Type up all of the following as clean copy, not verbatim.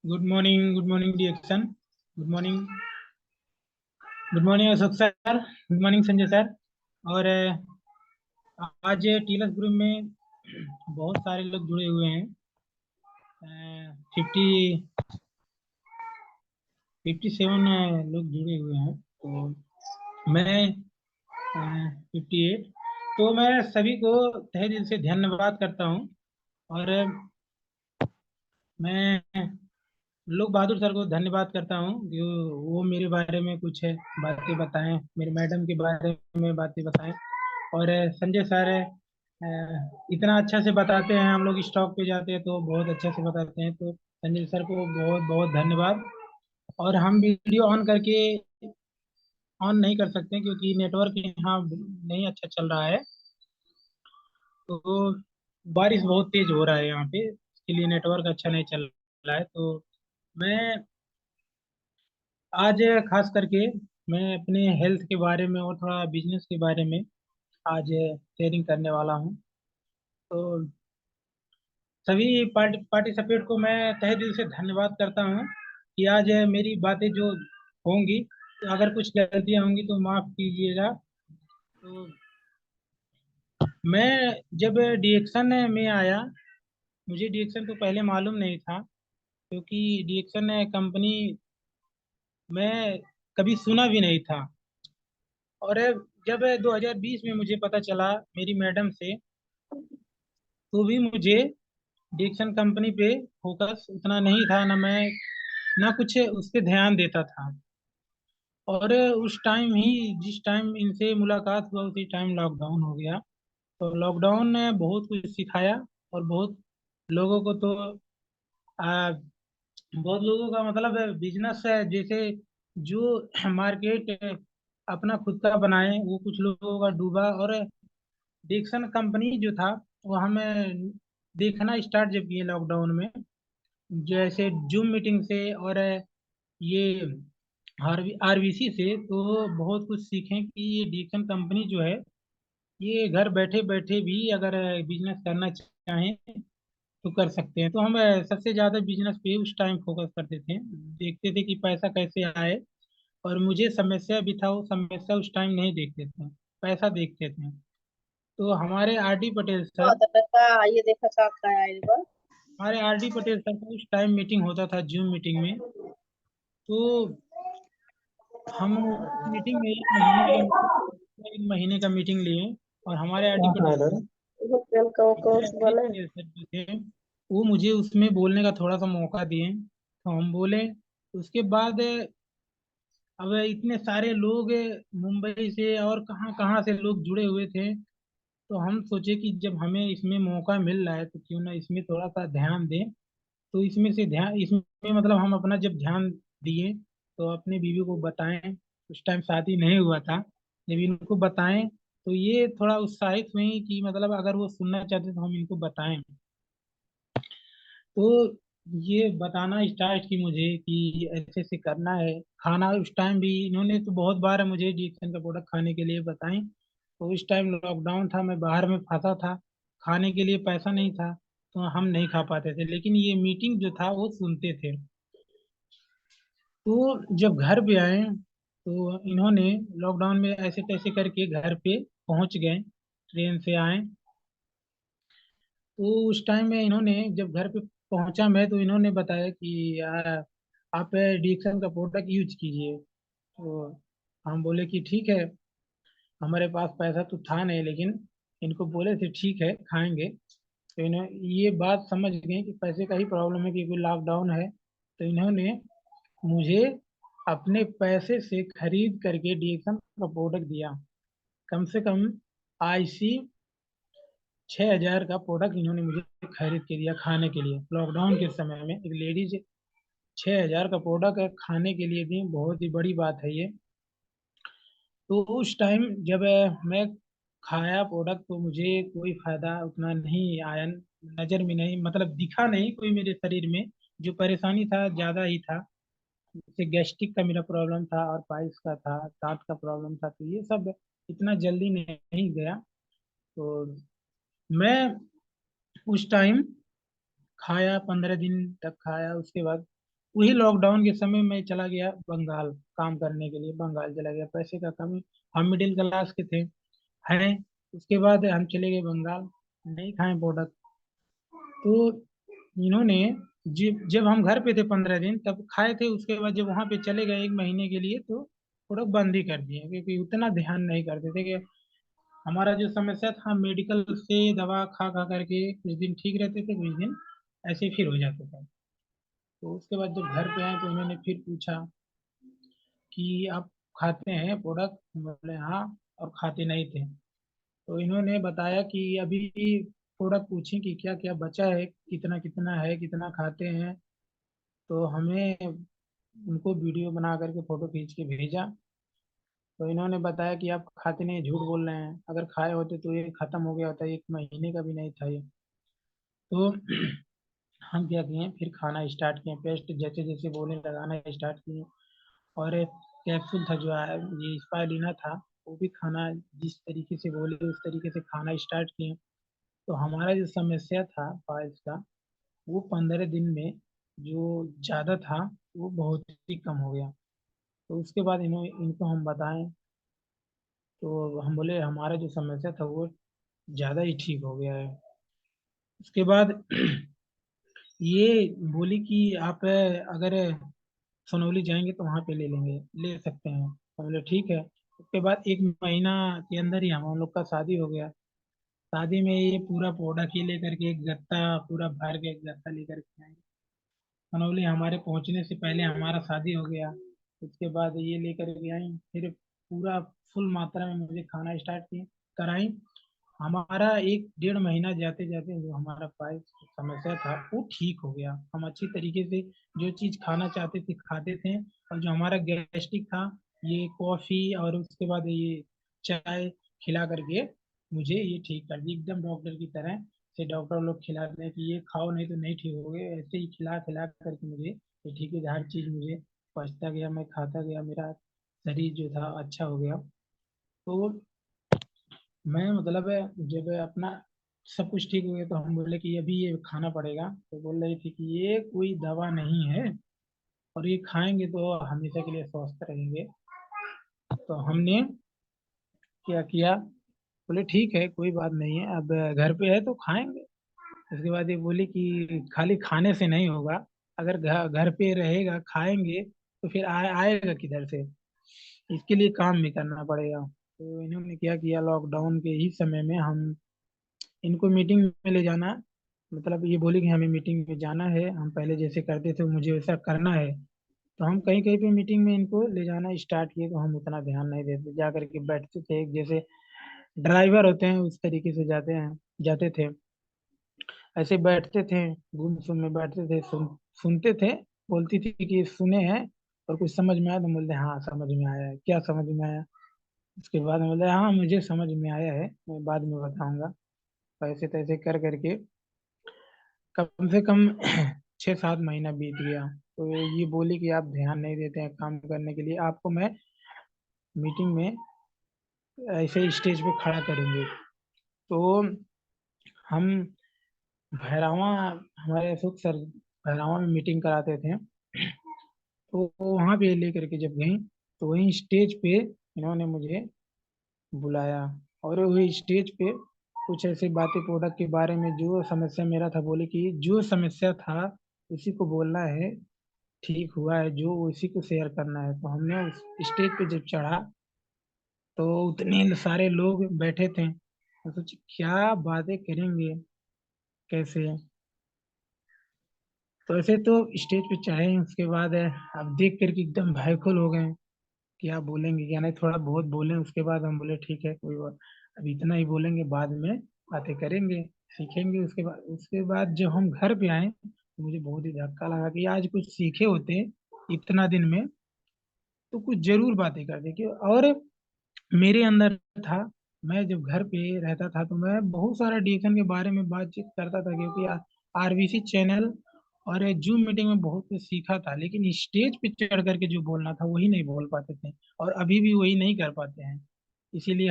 Good morning डिएक्शन। Good morning. Good morning Ashok sir. Good morning Sanjay sir. और आज stylus group में बहुत सारे लोग जुड़े हुए हैं। 57 लोग जुड़े हुए हैं, तो मैं 58। तो मैं सभी को तहे दिल से धन्यवाद करता हूँ। और मैं लोक बहादुर सर को धन्यवाद करता हूँ जो वो मेरे बारे में कुछ बातें बताएं, मेरे मैडम के बारे में बातें बताएं। और संजय सर इतना अच्छा से बताते हैं, हम लोग स्टॉक पे जाते हैं तो बहुत अच्छे से बताते हैं, तो संजय सर को बहुत बहुत धन्यवाद। और हम वीडियो ऑन करके ऑन नहीं कर सकते क्योंकि नेटवर्क यहाँ नहीं अच्छा चल रहा है। तो बारिश बहुत तेज हो रहा है यहाँ पे, इसके लिए नेटवर्क अच्छा नहीं चल रहा है। तो मैं आज खास करके मैं अपने हेल्थ के बारे में और थोड़ा बिजनेस के बारे में आज शेयरिंग करने वाला हूँ। तो सभी पार्टिसिपेट को मैं तहे दिल से धन्यवाद करता हूँ कि आज मेरी बातें जो होंगी, तो अगर कुछ गलतियाँ होंगी तो माफ़ कीजिएगा। तो मैं जब डीएक्शन में आया, मुझे डीएक्शन तो पहले मालूम नहीं था क्योंकि डीएक्शन कंपनी मैं कभी सुना भी नहीं था। और जब 2020 में मुझे पता चला मेरी मैडम से, तो भी मुझे डिक्शन कंपनी पे फोकस उतना नहीं था, ना मैं ना कुछ उस पे ध्यान देता था। और उस टाइम ही जिस टाइम इनसे मुलाकात हुआ उसी टाइम लॉकडाउन हो गया। तो लॉकडाउन ने बहुत कुछ सिखाया। और बहुत लोगों को तो आ, बहुत लोगों का मतलब बिजनेस है जैसे जो मार्केट अपना खुद का बनाए, वो कुछ लोगों का डूबा। और डिक्शन कंपनी जो था वो हमें देखना स्टार्ट जब किए लॉकडाउन में, जैसे जूम मीटिंग से और ये आरबीसी से, तो बहुत कुछ सीखें कि ये डिक्शन कंपनी जो है ये घर बैठे बैठे भी अगर बिजनेस करना चाहें तो कर सकते हैं। तो हम सबसे ज़्यादा बिजनेस पे उस टाइम फोकस करते थे, देखते थे कि पैसा कैसे आए। और मुझे समस्या भी था, वो समस्या उस टाइम नहीं देखते थे, पैसा देखते थे। तो हमारे आरडी पटेल सर ये देखा का आयल बा। हमारे आरडी पटेल सर का उस टाइम मीटिंग होता था जूम मीटिंग में। तो हम उस मीटिंग में एक महीने का मीटिंग लिए। और हमारे आरडी पटेल तेल का कोर्स आरडी बने। पटेल सर जो थे वो मुझे उसमें बोलने का थोड़ा सा मौका दिए, तो हम बोले। उसके बाद अब इतने सारे लोग मुंबई से और कहाँ कहाँ से लोग जुड़े हुए थे, तो हम सोचे कि जब हमें इसमें मौका मिल रहा है तो क्यों ना इसमें थोड़ा सा ध्यान दें। तो इसमें मतलब हम अपना जब ध्यान दिए तो अपने बीवी को बताएं। उस टाइम शादी नहीं हुआ था, जब इनको बताएं तो ये थोड़ा उत्साहित हुई कि मतलब अगर वो सुनना चाहते तो हम इनको बताएं। तो ये बताना स्टार्ट की मुझे कि ऐसे ऐसे करना है। खाना उस टाइम भी इन्होंने तो बहुत बार मुझे डिएक्शन का प्रोडक्ट खाने के लिए बताएं। तो उस टाइम लॉकडाउन था, मैं बाहर में फंसा था, खाने के लिए पैसा नहीं था, तो हम नहीं खा पाते थे, लेकिन ये मीटिंग जो था वो सुनते थे। तो जब घर पे आए तो इन्होंने लॉकडाउन में ऐसे तैसे करके घर पे पहुंच गए, ट्रेन से आए। तो उस टाइम में इन्होंने जब घर पे पहुंचा मैं, तो इन्होंने बताया कि आप डिक्सन का प्रोडक्ट यूज कीजिए। तो हम बोले कि ठीक है, हमारे पास पैसा तो था नहीं, लेकिन इनको बोले थे ठीक है खाएंगे। तो इन्हें ये बात समझ गए कि पैसे का ही प्रॉब्लम है क्योंकि लॉकडाउन है। तो इन्होंने मुझे अपने पैसे से खरीद करके डिएक्शन का प्रोडक्ट दिया। कम से कम आईसी 6,000 का प्रोडक्ट इन्होंने मुझे खरीद के दिया खाने के लिए। लॉकडाउन के समय में एक लेडीज 6,000 का प्रोडक्ट खाने के लिए दी, बहुत ही बड़ी बात है ये। तो उस टाइम जब मैं खाया प्रोडक्ट तो मुझे कोई फायदा उतना नहीं आया, नजर में नहीं, मतलब दिखा नहीं कोई मेरे शरीर में। जो परेशानी था ज्यादा ही था, जैसे गैस्ट्रिक का मेरा प्रॉब्लम था और पाइल्स का था, दांत का प्रॉब्लम था, तो ये सब इतना जल्दी नहीं गया। तो मैं उस टाइम खाया, 15 दिन तक खाया। उसके बाद वही लॉकडाउन के समय मैं चला गया बंगाल काम करने के लिए। बंगाल चला गया, पैसे का कमी, हम मिडिल क्लास के थे हैं। उसके बाद हम चले गए बंगाल, नहीं खाए प्रोडक्ट। तो इन्होंने जब हम घर पे थे 15 दिन तब खाए थे। उसके बाद जब वहां पे चले गए 1 महीने के लिए तो प्रोडक्ट बंद ही कर दिए, क्योंकि उतना ध्यान नहीं करते थे कि हमारा जो समस्या था मेडिकल से दवा खा खा करके कुछ दिन ठीक रहते थे, कुछ दिन ऐसे ही फिर हो जाता था। तो उसके बाद जब घर पे आए तो इन्होंने फिर पूछा कि आप खाते हैं प्रोडक्ट, बोले हाँ, और खाते नहीं थे। तो इन्होंने बताया कि अभी प्रोडक्ट पूछें कि क्या क्या बचा है, कितना कितना है, कितना खाते हैं। तो हमें उनको वीडियो बना करके फोटो खींच के भेजा। तो इन्होंने बताया कि आप खाते नहीं, झूठ बोल रहे हैं, अगर खाए होते तो ये खत्म हो गया होता, 1 महीने का भी नहीं था ये। तो हम क्या किए, फिर खाना स्टार्ट किए, पेस्ट जैसे जैसे बोले लगाना स्टार्ट किए। और कैप्सूल था जो ये स्पाइरुलिना था, वो भी खाना जिस तरीके से बोले उस तरीके से खाना स्टार्ट किए। तो हमारा जो समस्या था पाइल्स का, वो 15 दिन में जो ज़्यादा था वो बहुत ही कम हो गया। तो उसके बाद इनको हम बताएं तो हम बोले हमारा जो समस्या था वो ज़्यादा ही ठीक हो गया है। उसके बाद ये बोली कि आप अगर सोनौली जाएंगे तो वहाँ पे ले लेंगे, ले सकते हैं। हम बोले ठीक है। उसके बाद 1 महीना के अंदर ही हम लोग का शादी हो गया। शादी में ये पूरा प्रोडक्ट ही लेकर के एक गत्ता पूरा भर के एक गत्ता लेकर के आए। मनोली हमारे पहुंचने से पहले हमारा शादी हो गया। उसके बाद ये लेकर के आई, फिर पूरा फुल मात्रा में मुझे खाना स्टार्ट की कराई। हमारा 1 डेढ़ महीना जाते जाते जो हमारा पाइल्स की समस्या था वो ठीक हो गया। हम अच्छी तरीके से जो चीज खाना चाहते थे खाते थे। और जो हमारा गैस्ट्रिक था, ये कॉफी और उसके बाद ये चाय खिला करके मुझे ये ठीक कर दी एकदम डॉक्टर की तरह। से डॉक्टर लोग खिलाते हैं कि ये खाओ नहीं तो नहीं ठीक होगे, ऐसे ही खिला खिला करके मुझे ये ठीक है। हर चीज मुझे पचता गया, मैं खाता गया, मेरा शरीर जो था अच्छा हो गया। तो मैं मतलब है जब अपना सब कुछ ठीक हो गया तो हम बोले कि अभी ये खाना पड़ेगा। तो बोल रही थी कि ये कोई दवा नहीं है, और ये खाएंगे तो हमेशा के लिए स्वस्थ रहेंगे। तो हमने क्या किया, बोले ठीक है कोई बात नहीं है, अब घर पे है तो खाएंगे। उसके बाद ये बोली कि खाली खाने से नहीं होगा, अगर घर पे रहेगा खाएंगे तो फिर आएगा किधर से, इसके लिए काम भी करना पड़ेगा। तो इन्होंने क्या किया, लॉकडाउन के ही समय में हम इनको मीटिंग में ले जाना, मतलब ये बोली कि हमें मीटिंग में जाना है, हम पहले जैसे करते थे मुझे वैसा करना है। तो हम कहीं कहीं पे मीटिंग में इनको ले जाना स्टार्ट किए, तो हम उतना ध्यान नहीं देते, जा करके बैठते थे एक जैसे ड्राइवर होते हैं उस तरीके से जाते थे। ऐसे बैठते थे, गुम सुम में बैठते थे, सुनते थे। बोलती थी कि सुने हैं, और कुछ समझ में आया तो बोलते हाँ समझ में आया है, क्या समझ में आया। उसके बाद में बोलते हाँ मुझे समझ में आया है, मैं बाद में बताऊंगा। तो ऐसे तैसे कर करके कम से कम 6-7 महीना बीत गया। तो ये बोली कि आप ध्यान नहीं देते हैं काम करने के लिए, आपको मैं मीटिंग में ऐसे स्टेज पे खड़ा करूंगी। तो हम भैरवा, हमारे अशोक सर भैरवा में मीटिंग कराते थे। तो वहाँ पे लेकर के जब गई तो वहीं स्टेज पे इन्होंने मुझे बुलाया। और वही स्टेज पे कुछ ऐसी बातें प्रोडक्ट के बारे में जो समस्या मेरा था, बोले कि जो समस्या था उसी को बोलना है, ठीक हुआ है जो उसी को शेयर करना है। तो हमने उस स्टेज पे जब चढ़ा तो उतने सारे लोग बैठे थे, तो सोचे क्या बातें करेंगे, कैसे। तो ऐसे तो स्टेज पे चढ़े, उसके बाद अब देख करके एकदम भयखुल हो गए, क्या बोलेंगे क्या नहीं। थोड़ा बहुत बोले, उसके बाद हम बोले ठीक है कोई बात, अब इतना ही बोलेंगे, बाद में बातें करेंगे, सीखेंगे। उसके बाद जब हम घर पे आए तो मुझे बहुत ही धक्का लगा कि आज कुछ सीखे होते इतना दिन में तो कुछ जरूर बातें करते कि। और मेरे अंदर था, मैं जब घर पे रहता था तो मैं बहुत सारा डीएक्शन के बारे में बातचीत करता था, क्योंकि आरबीसी चैनल और जूम मीटिंग में बहुत कुछ सीखा था, लेकिन स्टेज पे चढ़ करके जो बोलना था वही नहीं बोल पाते थे, और अभी भी वही नहीं कर पाते हैं। इसीलिए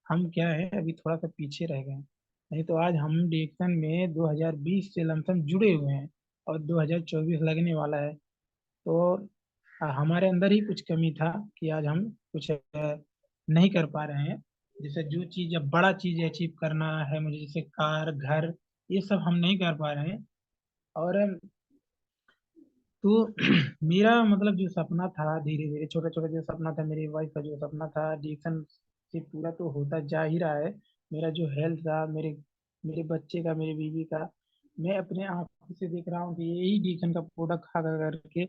हम क्या है अभी थोड़ा सा पीछे रह गए। नहीं तो आज हम डीएक्शन में 2020 से लमसम जुड़े हुए हैं, और 2024 लगने वाला है। तो हमारे अंदर ही कुछ कमी था कि आज हम कुछ नहीं कर पा रहे हैं। जैसे जो चीज अब बड़ा चीज अचीव करना है मुझे, जैसे कार घर, ये सब हम नहीं कर पा रहे हैं। और तो मेरा मतलब जो सपना था, धीरे धीरे छोटा छोटा जो सपना था, मेरी वाइफ का जो सपना था, डिसीजन से पूरा तो होता जा ही रहा है। मेरा जो हेल्थ था, मेरे मेरे बच्चे का, मेरी बीवी का, मैं अपने आप से देख रहा हूँ कि यही डिसीजन का प्रोडक्ट खा कर करके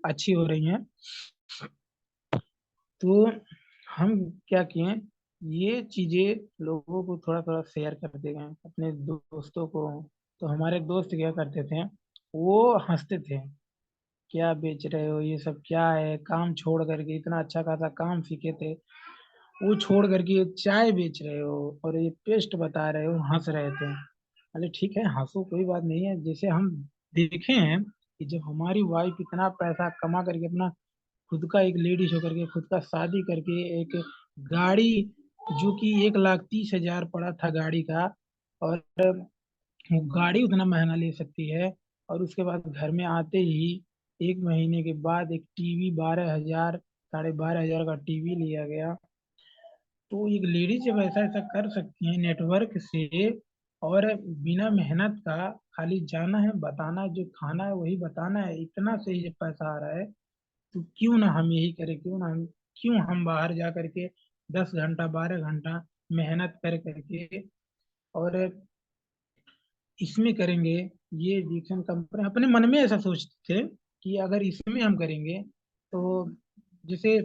अच्छी हो रही हैं। तो हम क्या किए, ये चीजें लोगों को थोड़ा थोड़ा शेयर करते गए अपने दोस्तों को। तो हमारे दोस्त क्या करते थे, वो हंसते थे, क्या बेच रहे हो, ये सब क्या है, काम छोड़ करके इतना अच्छा खासा काम सीखे थे, वो छोड़ करके ये चाय बेच रहे हो और ये पेस्ट बता रहे हो, हंस रहे थे। अरे ठीक है, हंसो, कोई बात नहीं है। जैसे हम देखे हैं कि जब हमारी वाइफ इतना पैसा कमा करके अपना खुद का एक लेडीज होकर के खुद का शादी करके एक गाड़ी, जो कि 1,30,000 पड़ा था गाड़ी का, और वो गाड़ी उतना महंगा ले सकती है, और उसके बाद घर में आते ही 1 महीने के बाद एक टीवी 12,000, 12,500 का टीवी लिया गया। तो एक लेडीज जब ऐसा ऐसा कर सकती है नेटवर्क से, और बिना मेहनत का, खाली जाना है बताना है, जो खाना है वही बताना है, इतना से ही जब पैसा आ रहा है, तो क्यों ना हम यही करें, क्यों हम बाहर जा करके 10 घंटा 12 घंटा मेहनत कर करके और इसमें करेंगे। ये डिसीजन कंपनी अपने मन में ऐसा सोचते थे कि अगर इसमें हम करेंगे तो जैसे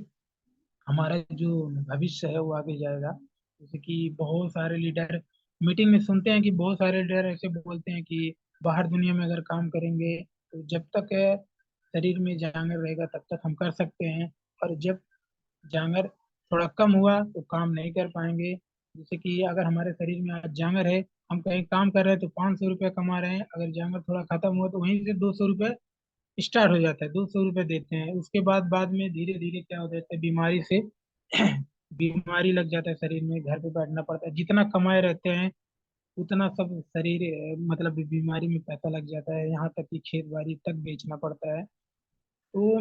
हमारा जो भविष्य है वो आगे जाएगा। जैसे कि बहुत सारे लीडर मीटिंग में सुनते हैं कि बहुत सारे लीडर ऐसे बोलते हैं कि बाहर दुनिया में अगर काम करेंगे तो जब तक शरीर में जांगर रहेगा तब तक हम कर सकते हैं, और जब जांगर थोड़ा कम हुआ तो काम नहीं कर पाएंगे। जैसे कि अगर हमारे शरीर में आज जांगर है, हम कहीं काम कर रहे हैं तो 500 रुपये कमा रहे हैं, अगर जांगर थोड़ा खत्म हुआ तो वहीं से 200 रुपये स्टार्ट हो जाता है, 200 रुपये देते हैं। उसके बाद में धीरे धीरे क्या हो जाता है, बीमारी से बीमारी लग जाता है, शरीर में घर पे बैठना पड़ता है, जितना कमाए रहते हैं उतना सब शरीर मतलब बीमारी में पैसा लग जाता है, यहाँ तक कि खेत बाड़ी तक बेचना पड़ता है। तो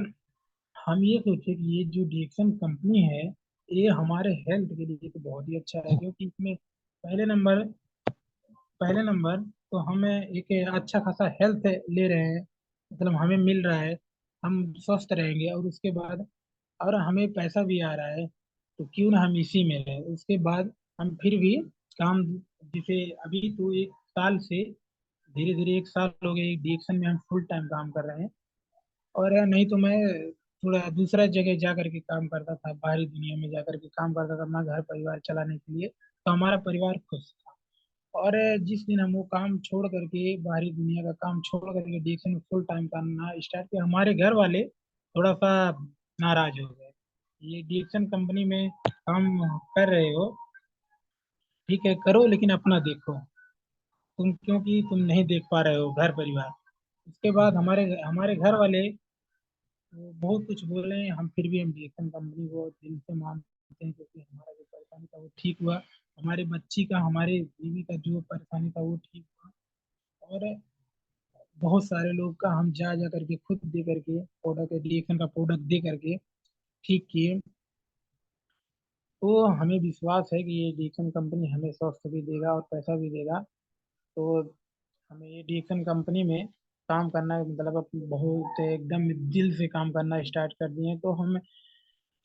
हम ये सोचे कि ये जो डिएक्शन कंपनी है, ये हमारे हेल्थ के लिए तो बहुत ही अच्छा है, क्योंकि इसमें पहले नंबर पहले नंबर तो हमें एक अच्छा खासा हेल्थ ले रहे हैं, मतलब हमें मिल रहा है, हम स्वस्थ रहेंगे, और उसके बाद और हमें पैसा भी आ रहा है, तो क्यों ना हम इसी में रहे। उसके बाद हम फिर भी काम, जैसे अभी तो 1 साल से, धीरे धीरे 1 साल हो गए डिएक्शन में हम फुल टाइम काम कर रहे हैं। और नहीं तो मैं थोड़ा दूसरा जगह जा करके काम करता था, बाहरी दुनिया में जा करके काम करता था अपना घर परिवार चलाने के लिए, तो हमारा परिवार खुश था। और जिस दिन हम वो काम छोड़ करके, बाहरी दुनिया का काम छोड़ करके डीएक्शन में फुल टाइम करना स्टार्ट किया, हमारे घर वाले थोड़ा सा नाराज हो गए। ये डीएक्शन कंपनी में काम कर रहे हो, ठीक है करो, लेकिन अपना देखो, क्योंकि तुम नहीं देख पा रहे हो घर परिवार। उसके बाद हमारे हमारे घर वाले वो बहुत कुछ बोले, हम फिर भी हम डीएक्शन कंपनी को दिल से मानते हैं, क्योंकि हमारा जो परेशानी था वो ठीक हुआ, हमारे बच्ची का, हमारे बीवी का जो परेशानी था वो ठीक हुआ। और बहुत सारे लोग का हम जा जा करके खुद दे करके प्रोडक्ट, डीएक्शन का प्रोडक्ट दे करके ठीक किए। तो हमें विश्वास है कि ये डीएक्शन कंपनी हमें स्वास्थ्य भी देगा और पैसा भी देगा। तो हमें ये डीएक्शन कंपनी में काम करना मतलब अब बहुत एकदम दिल से काम करना स्टार्ट कर दिए हैं। तो हम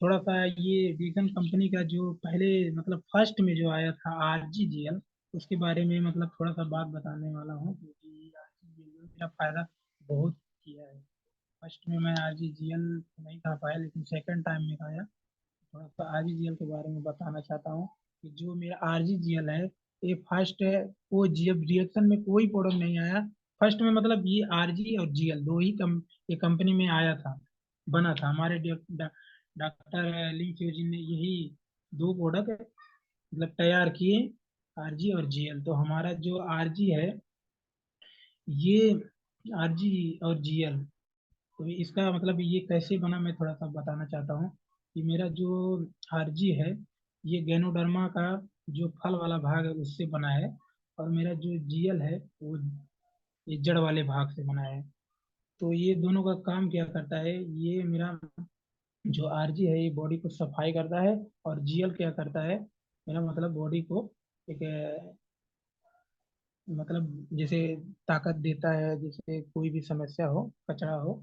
थोड़ा सा ये डीएक्सन कंपनी का जो पहले मतलब फर्स्ट में जो आया था आरजीजीएल, उसके बारे में मतलब थोड़ा सा बात बताने वाला हूँ, क्योंकि आरजीजीएल मेरा फायदा बहुत किया है। फर्स्ट में मैं आरजीजीएल नहीं खा पाया, लेकिन सेकंड टाइम में खाया। थोड़ा सा आरजीजीएल के बारे में बताना चाहता हूँ कि जो मेरा आरजीजीएल है, ये फर्स्ट है। वो जब रिएक्शन में कोई प्रोडक्ट नहीं आया फर्स्ट में, मतलब ये आरजी और जीएल दो ही ये कंपनी में आया था, बना था। हमारे डॉक्टर ली क्योजिन ने यही दो प्रोडक्ट मतलब तैयार किए, आरजी और जीएल। तो हमारा जो आरजी है, ये आरजी और जीएल, तो इसका मतलब ये कैसे बना मैं थोड़ा सा बताना चाहता हूँ। कि मेरा जो आरजी है, ये गैनोडर्मा का जो फल वाला भाग है उससे बना है, और मेरा जो जीएल है वो ये जड़ वाले भाग से बना है। तो ये दोनों का काम क्या करता है, ये मेरा जो आरजी है ये बॉडी को सफाई करता है, और जीएल क्या करता है, मेरा मतलब बॉडी को एक मतलब जैसे ताकत देता है, जैसे कोई भी समस्या हो, कचरा हो।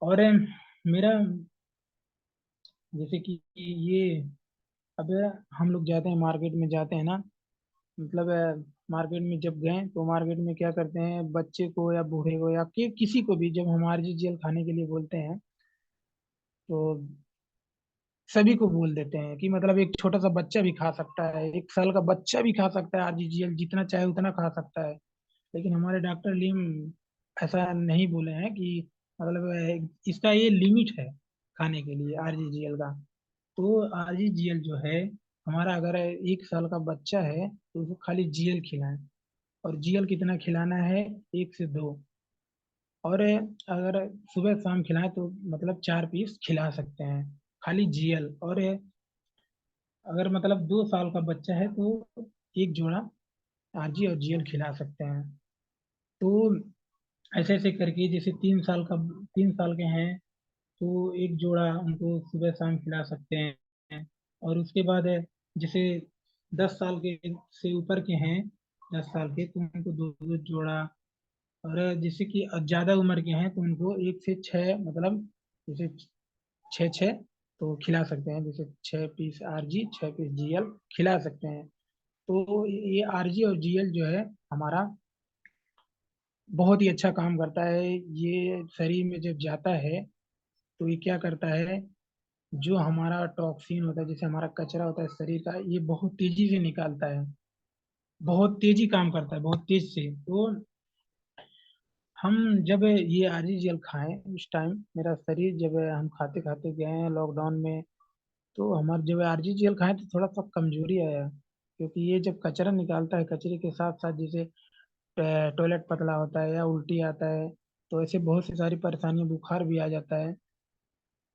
और मेरा जैसे कि ये, अब हम लोग जाते हैं मार्केट में, जाते हैं ना, मतलब मार्केट में जब गए तो मार्केट में क्या करते हैं, बच्चे को या बूढ़े को या किसी को भी जब हम आरजी जेल खाने के लिए बोलते हैं, तो सभी को बोल देते हैं कि मतलब एक छोटा सा बच्चा भी खा सकता है, 1 साल का बच्चा भी खा सकता है आरजीजीएल, जितना चाहे उतना खा सकता है। लेकिन हमारे डॉक्टर लीम ऐसा नहीं बोले हैं कि मतलब इसका ये लिमिट है खाने के लिए आरजीजीएल का। तो आरजीजीएल जो है, हमारा अगर 1 साल का बच्चा है तो उसको खाली जीएल खिलाएं। और जीएल कितना खिलाना है, 1 से 2। और अगर सुबह शाम खिलाएं तो मतलब 4 पीस खिला सकते हैं, खाली जीएल। और अगर मतलब 2 साल का बच्चा है तो एक जोड़ा आरजी और जीएल खिला सकते हैं। तो ऐसे ऐसे करके, जैसे 3 साल के हैं तो एक जोड़ा उनको सुबह शाम खिला सकते हैं। और उसके बाद है, जैसे 10 साल के से ऊपर के हैं, 10 साल के, तो उनको दो दो जोड़ा। और जैसे कि ज्यादा उम्र के हैं तो उनको 1 से 6, मतलब जैसे 6 6 तो खिला सकते हैं, जैसे 6 पीस आरजी, 6 पीस जीएल खिला सकते हैं। तो ये आरजी और जीएल जो है हमारा बहुत ही अच्छा काम करता है। ये शरीर में जब जाता है तो ये क्या करता है, जो हमारा टॉक्सिन होता है, जैसे हमारा कचरा होता है शरीर का, ये बहुत तेजी से निकालता है, बहुत तेजी काम करता है, बहुत तेज से। तो हम जब ये आरजी जेल खाएं, उस टाइम मेरा शरीर, जब हम खाते खाते गए हैं लॉकडाउन में, तो हमारे जब आरजी जेल खाएं तो थोड़ा सा कमजोरी आया। क्योंकि ये जब कचरा निकालता है, कचरे के साथ साथ जैसे टॉयलेट पतला होता है या उल्टी आता है, तो ऐसे बहुत सी सारी परेशानियां, बुखार भी आ जाता है।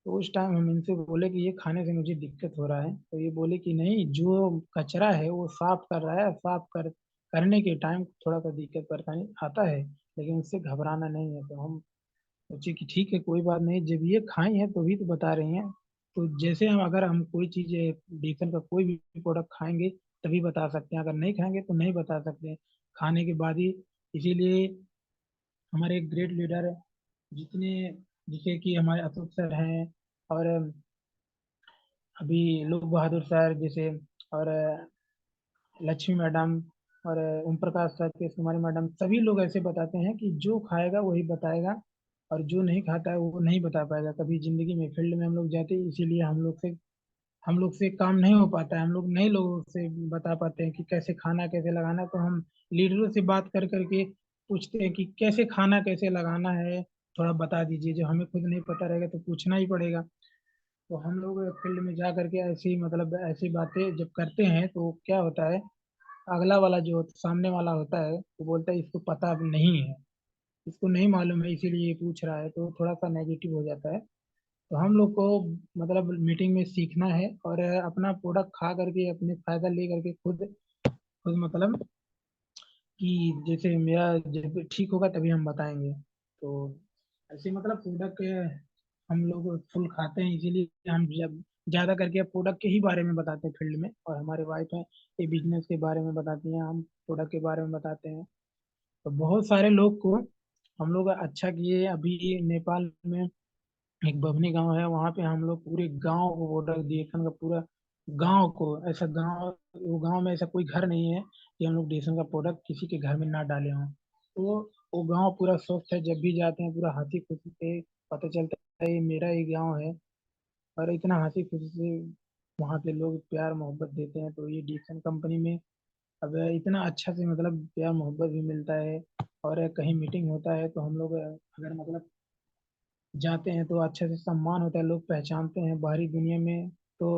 तो उस टाइम हम इनसे बोले कि ये खाने से मुझे दिक्कत हो रहा है, तो ये बोले कि नहीं, जो कचरा है वो साफ कर रहा है, करने के टाइम थोड़ा सा दिक्कत परेशानी आता है, लेकिन उससे घबराना नहीं है। तो हम सोचे कि ठीक है, कोई बात नहीं, जब ये खाई है तो भी तो बता रही हैं। तो जैसे हम, अगर हम कोई चीज़ डिफेंस का कोई भी प्रोडक्ट खाएंगे तभी बता सकते हैं, अगर नहीं खाएंगे तो नहीं बता सकते, खाने के बाद ही। इसीलिए हमारे ग्रेट लीडर जितने, जैसे कि हमारे अशोक सर हैं, और अभी लोक बहादुर सर जैसे, और लक्ष्मी मैडम, और ओम प्रकाश सर, केस कुमारी मैडम, सभी लोग ऐसे बताते हैं कि जो खाएगा वही बताएगा, और जो नहीं खाता है वो नहीं बता पाएगा कभी जिंदगी में। फील्ड में हम लोग जाते हैं, इसीलिए हम लोग से काम नहीं हो पाता है, हम लोग नए लोगों से बता पाते हैं कि कैसे खाना, कैसे लगाना। तो हम लीडरों से बात कर करके पूछते हैं कि कैसे खाना, कैसे लगाना है, थोड़ा बता दीजिए। जो हमें खुद नहीं पता रहेगा तो पूछना ही पड़ेगा। तो हम लोग फील्ड में जा करके ऐसी, मतलब ऐसी बातें जब करते हैं तो क्या होता है, अगला वाला जो सामने वाला होता है वो बोलता है इसको पता अब नहीं है, इसको नहीं मालूम है, इसीलिए ये पूछ रहा है, तो थोड़ा सा नेगेटिव हो जाता है। तो हम लोग को मतलब मीटिंग में सीखना है, और अपना प्रोडक्ट खा करके अपने फायदा ले करके खुद खुद मतलब कि जैसे मेरा जब ठीक होगा तभी हम बताएंगे। तो ऐसे मतलब प्रोडक्ट हम लोग फुल खाते हैं, इसीलिए हम जब ज्यादा करके प्रोडक्ट के ही बारे में बताते हैं फील्ड में। और हमारे वाइफ है, ये बिजनेस के बारे में बताती हैं, हम प्रोडक्ट के बारे में बताते हैं। तो बहुत सारे लोग को हम लोग अच्छा किए। अभी नेपाल में एक बभनी गांव है, वहां पे हम लोग पूरे गांव को ऑर्डर दिए, खन का पूरा गांव को, ऐसा गांव, वो गांव में ऐसा कोई घर नहीं है कि हम लोग डेसन का प्रोडक्ट किसी के घर में ना डाले हों। तो वो गांव पूरा स्वस्थ है, जब भी जाते हैं पूरा हंसी खुशी से पता चलता है ये मेरा ही गांव है। और इतना हंसी खुशी से वहाँ के लोग प्यार मोहब्बत देते हैं। तो ये डेसन कंपनी में अब इतना अच्छा से मतलब प्यार मोहब्बत भी मिलता है। और कहीं मीटिंग होता है तो हम लोग अगर मतलब जाते हैं तो अच्छे से सम्मान होता है, लोग पहचानते हैं बाहरी दुनिया में। तो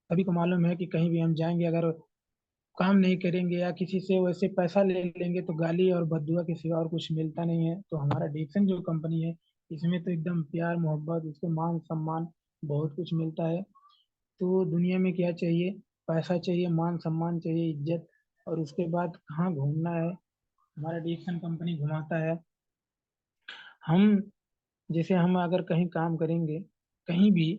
सभी को मालूम है कि कहीं भी हम जाएंगे, अगर काम नहीं करेंगे या किसी से वैसे पैसा ले लेंगे तो गाली और बददुआ के सिवा और कुछ मिलता नहीं है। तो हमारा डिक्सन जो कंपनी है, इसमें तो एकदम प्यार मोहब्बत, उसके मान सम्मान बहुत कुछ मिलता है। तो दुनिया में क्या चाहिए, पैसा चाहिए, मान सम्मान चाहिए, इज्जत, और उसके बाद कहाँ घूमना है, हमारा डिक्सन कंपनी घुमाता है। हम जैसे हम अगर कहीं काम करेंगे, कहीं भी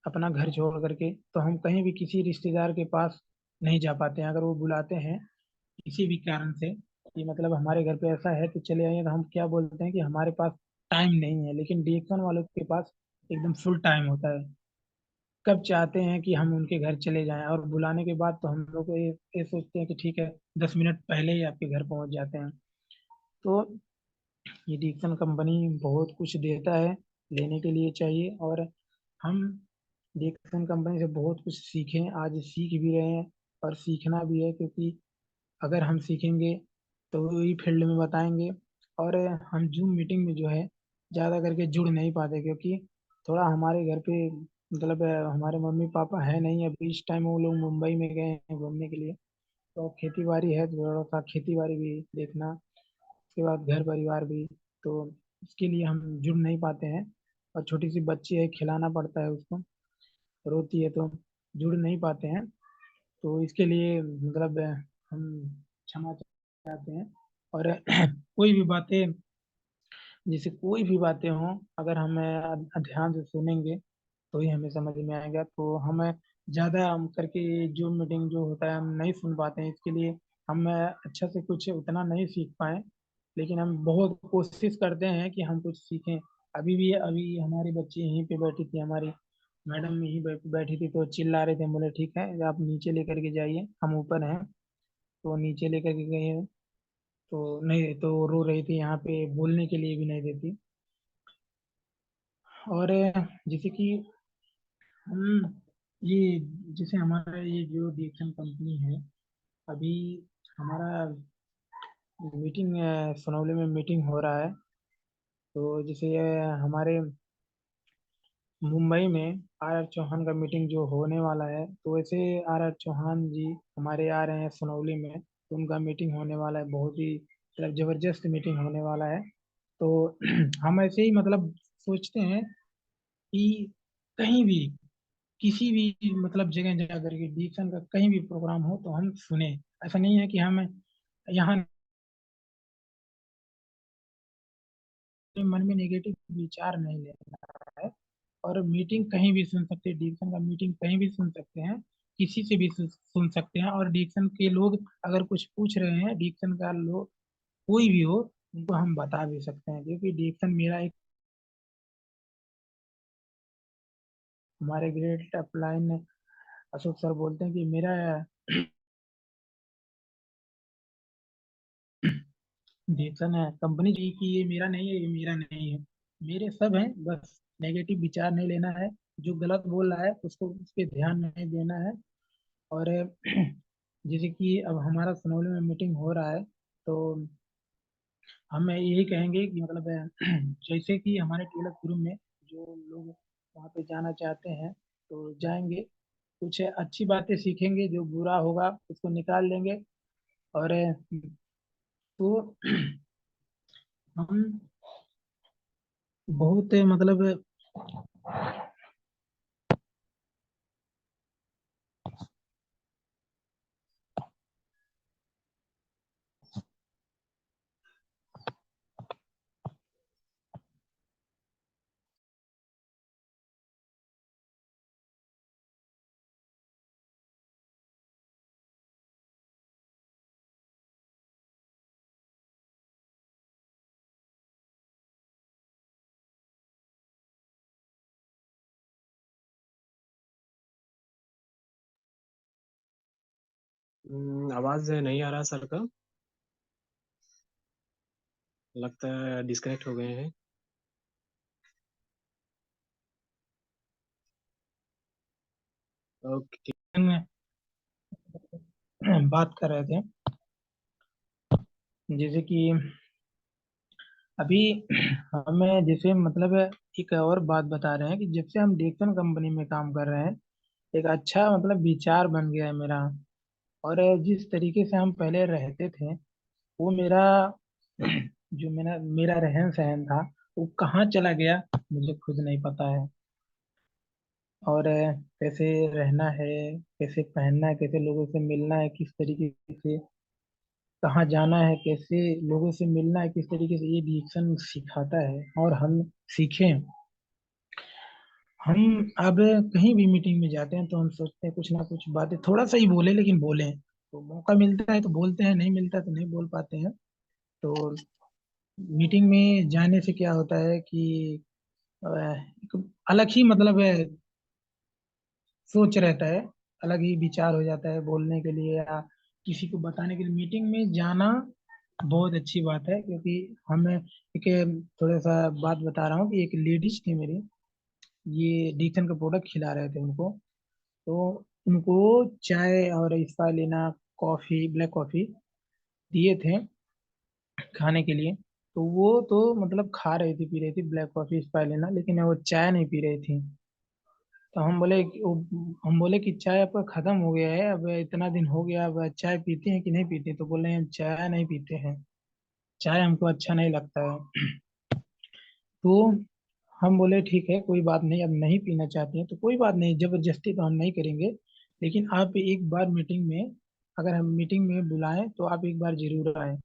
अपना घर छोड़ करके, तो हम कहीं भी किसी रिश्तेदार के पास नहीं जा पाते हैं। अगर वो बुलाते हैं किसी भी कारण से कि मतलब हमारे घर पे ऐसा है तो चले आइए, तो हम क्या बोलते हैं कि हमारे पास टाइम नहीं है। लेकिन डीएक्शन वालों के पास एकदम फुल टाइम होता है। कब चाहते हैं कि हम उनके घर चले जाएं, और बुलाने के बाद तो हम लोग को ये सोचते हैं कि ठीक है, 10 मिनट पहले ही आपके घर पहुंच जाते हैं। तो ये डिक्सन कंपनी बहुत कुछ देता है, लेने के लिए चाहिए। और हम डिक्सन कंपनी से बहुत कुछ सीखें, आज सीख भी रहे हैं और सीखना भी है, क्योंकि अगर हम सीखेंगे तो वही फील्ड में बताएंगे। और हम जूम मीटिंग में जो है ज़्यादा करके जुड़ नहीं पाते, क्योंकि थोड़ा हमारे घर पे मतलब हमारे मम्मी पापा है नहीं अभी इस टाइम, वो लोग मुंबई में गए हैं घूमने के लिए। तो खेती बाड़ी है, तो थोड़ा सा खेती बाड़ी भी देखना, उसके बाद घर परिवार भी। तो इसके लिए हम जुड़ नहीं पाते हैं। और छोटी सी बच्ची है, खिलाना पड़ता है उसको, रोती है, तो जुड़ नहीं पाते हैं। तो इसके लिए मतलब हम क्षमा चाहते हैं। और कोई भी बातें, जैसे कोई भी बातें हों, अगर हमें ध्यान से सुनेंगे तो ही हमें समझ में आएगा। तो हमें ज़्यादा हम करके जो मीटिंग जो होता है हम नहीं सुन पाते हैं, इसके लिए हम अच्छा से कुछ उतना नहीं सीख पाए। लेकिन हम बहुत कोशिश करते हैं कि हम कुछ सीखें। अभी हमारी बच्ची यहीं पे बैठी थी, हमारी मैडम यहीं बैठी थी, तो चिल्ला रहे थे। बोले ठीक है, आप नीचे लेकर के जाइए, हम ऊपर हैं। तो नीचे लेकर के गए हैं, तो नहीं तो वो रो रही थी, यहाँ पे बोलने के लिए भी नहीं देती। और जैसे कि हम ये जैसे हमारा ये जो डिएक्शन कंपनी है, अभी हमारा मीटिंग सुनौली में मीटिंग हो रहा है। तो जैसे ये हमारे मुंबई में आर चौहान का मीटिंग जो होने वाला है, तो वैसे आर चौहान जी हमारे आ रहे हैं सुनौली में, तो उनका मीटिंग होने वाला है। बहुत ही मतलब जबरदस्त मीटिंग होने वाला है। तो हम ऐसे ही मतलब सोचते हैं कि कहीं भी किसी भी मतलब जगह जा करके डिक्शन का कहीं भी प्रोग्राम हो तो हम सुने। ऐसा नहीं है कि हम यहाँ मन में नेगेटिव विचार नहीं लेना है। और मीटिंग कहीं भी सुन सकते हैं, डिक्शन का मीटिंग कहीं भी सुन सकते हैं, किसी से भी सुन सकते हैं। और डिक्शन के लोग अगर कुछ पूछ रहे हैं, डिक्शन का लोग कोई भी हो, उनको हम बता भी सकते हैं। क्योंकि डिक्शन मेरा एक, हमारे ग्रेट अपलाइन अशोक सर बोलते हैं कि मेरा डिसीजन है कंपनी की, ये मेरा नहीं है, ये मेरा नहीं है, मेरे सब हैं। बस नेगेटिव विचार नहीं लेना है, जो गलत बोल रहा है उसको उस पर ध्यान नहीं देना है। और जैसे कि अब हमारा सनौली में मीटिंग हो रहा है, तो हम यही कहेंगे कि मतलब जैसे कि हमारे टेलर ग्रुप में जो लोग वहाँ पे जाना चाहते हैं तो जाएंगे, कुछ अच्छी बातें सीखेंगे, जो बुरा होगा उसको निकाल लेंगे। और तो हम बहुत मतलब आवाज नहीं आ रहा सर का। लगता है डिस्कनेक्ट हो गए हैं। ओके। में बात कर रहे थे, जैसे कि अभी हमें जैसे मतलब एक और बात बता रहे हैं कि जब से हम डेक्सन कंपनी में काम कर रहे हैं, एक अच्छा मतलब विचार बन गया है मेरा। और जिस तरीके से हम पहले रहते थे, वो मेरा जो मेरा मेरा रहन सहन था, वो कहाँ चला गया मुझे खुद नहीं पता है। और कैसे रहना है, कैसे पहनना है, कैसे लोगों से मिलना है, किस तरीके से कहाँ जाना है, कैसे लोगों से मिलना है, किस तरीके से, ये डिक्शन सिखाता है। और हम सीखें। हम अब कहीं भी मीटिंग में जाते हैं तो हम सोचते हैं कुछ ना कुछ बातें थोड़ा सा ही बोले, लेकिन बोले। तो मौका मिलता है तो बोलते हैं, नहीं मिलता तो नहीं बोल पाते हैं। तो मीटिंग में जाने से क्या होता है कि एक अलग ही मतलब है, सोच रहता है, अलग ही विचार हो जाता है बोलने के लिए या किसी को बताने के लिए। मीटिंग में जाना बहुत अच्छी बात है, क्योंकि हमें एक थोड़ा सा बात बता रहा हूँ कि एक लेडीज थी मेरी, ये डीकन का प्रोडक्ट खिला रहे थे उनको। तो उनको चाय और स्पाइलिना, कॉफी, ब्लैक कॉफी दिए थे खाने के लिए। तो वो तो मतलब खा रही थी, पी रही थी ब्लैक कॉफी स्पाइलिना, लेकिन वो चाय नहीं पी रही थी। तो हम बोले कि चाय आपका खत्म हो गया है, अब इतना दिन हो गया, अब चाय पीते हैं कि नहीं पीते? तो बोले हम चाय नहीं पीते हैं, चाय हमको अच्छा नहीं लगता है। तो हम बोले ठीक है, कोई बात नहीं, अब नहीं पीना चाहती हैं तो कोई बात नहीं, जबरदस्ती तो हम नहीं करेंगे। लेकिन आप एक बार मीटिंग में, अगर हम मीटिंग में बुलाएं तो आप एक बार जरूर आए।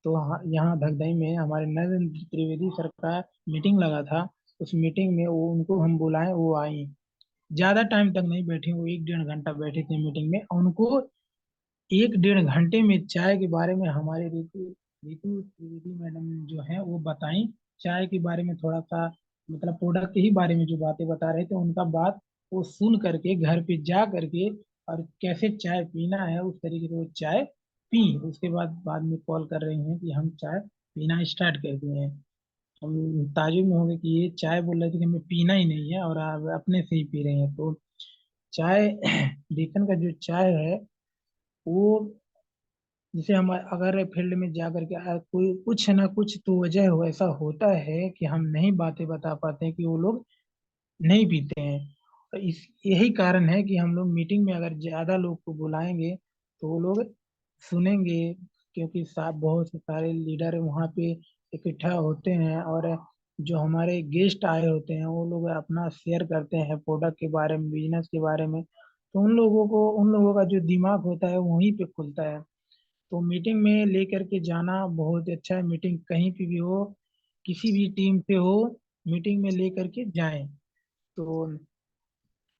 तो यहाँ धगदई में हमारे नरेंद्र त्रिवेदी सर का मीटिंग लगा था। उस मीटिंग में वो, उनको हम बुलाएं, वो आई। ज्यादा टाइम तक नहीं बैठी, वो 1 डेढ़ घंटा बैठी थी मीटिंग में। उनको 1 डेढ़ घंटे में चाय के बारे में हमारे ऋतु ऋतु त्रिवेदी मैडम जो है वो बताई। चाय के बारे में थोड़ा सा, मतलब प्रोडक्ट के ही बारे में जो बातें बता रहे थे, उनका बात वो सुन करके घर पे जा करके, और कैसे चाय पीना है उस तरीके से वो चाय पी। उसके बाद में कॉल कर रही हैं कि हम चाय पीना स्टार्ट कर दिए हैं। हम ताजुब में हो गए कि ये चाय बोल रहे थे कि हमें पीना ही नहीं है, और आप अपने से ही पी रहे हैं। तो चाय डेकन का जो चाय है वो, जैसे हम अगर फील्ड में जा करके कोई कुछ ना कुछ तो वजह हो, ऐसा होता है कि हम नहीं बातें बता पाते हैं कि वो लोग नहीं पीते हैं। तो इस यही कारण है कि हम लोग मीटिंग में अगर ज्यादा लोग को बुलाएंगे तो वो लोग सुनेंगे, क्योंकि बहुत से सारे लीडर वहाँ पे इकट्ठा होते हैं। और जो हमारे गेस्ट आए होते हैं वो लोग अपना शेयर करते हैं प्रोडक्ट के बारे में, बिजनेस के बारे में। तो उन लोगों का जो दिमाग होता है वहीं पे खुलता है। तो मीटिंग में लेकर के जाना बहुत अच्छा है। मीटिंग कहीं पे भी हो, किसी भी टीम पे हो, मीटिंग में लेकर के जाएं। तो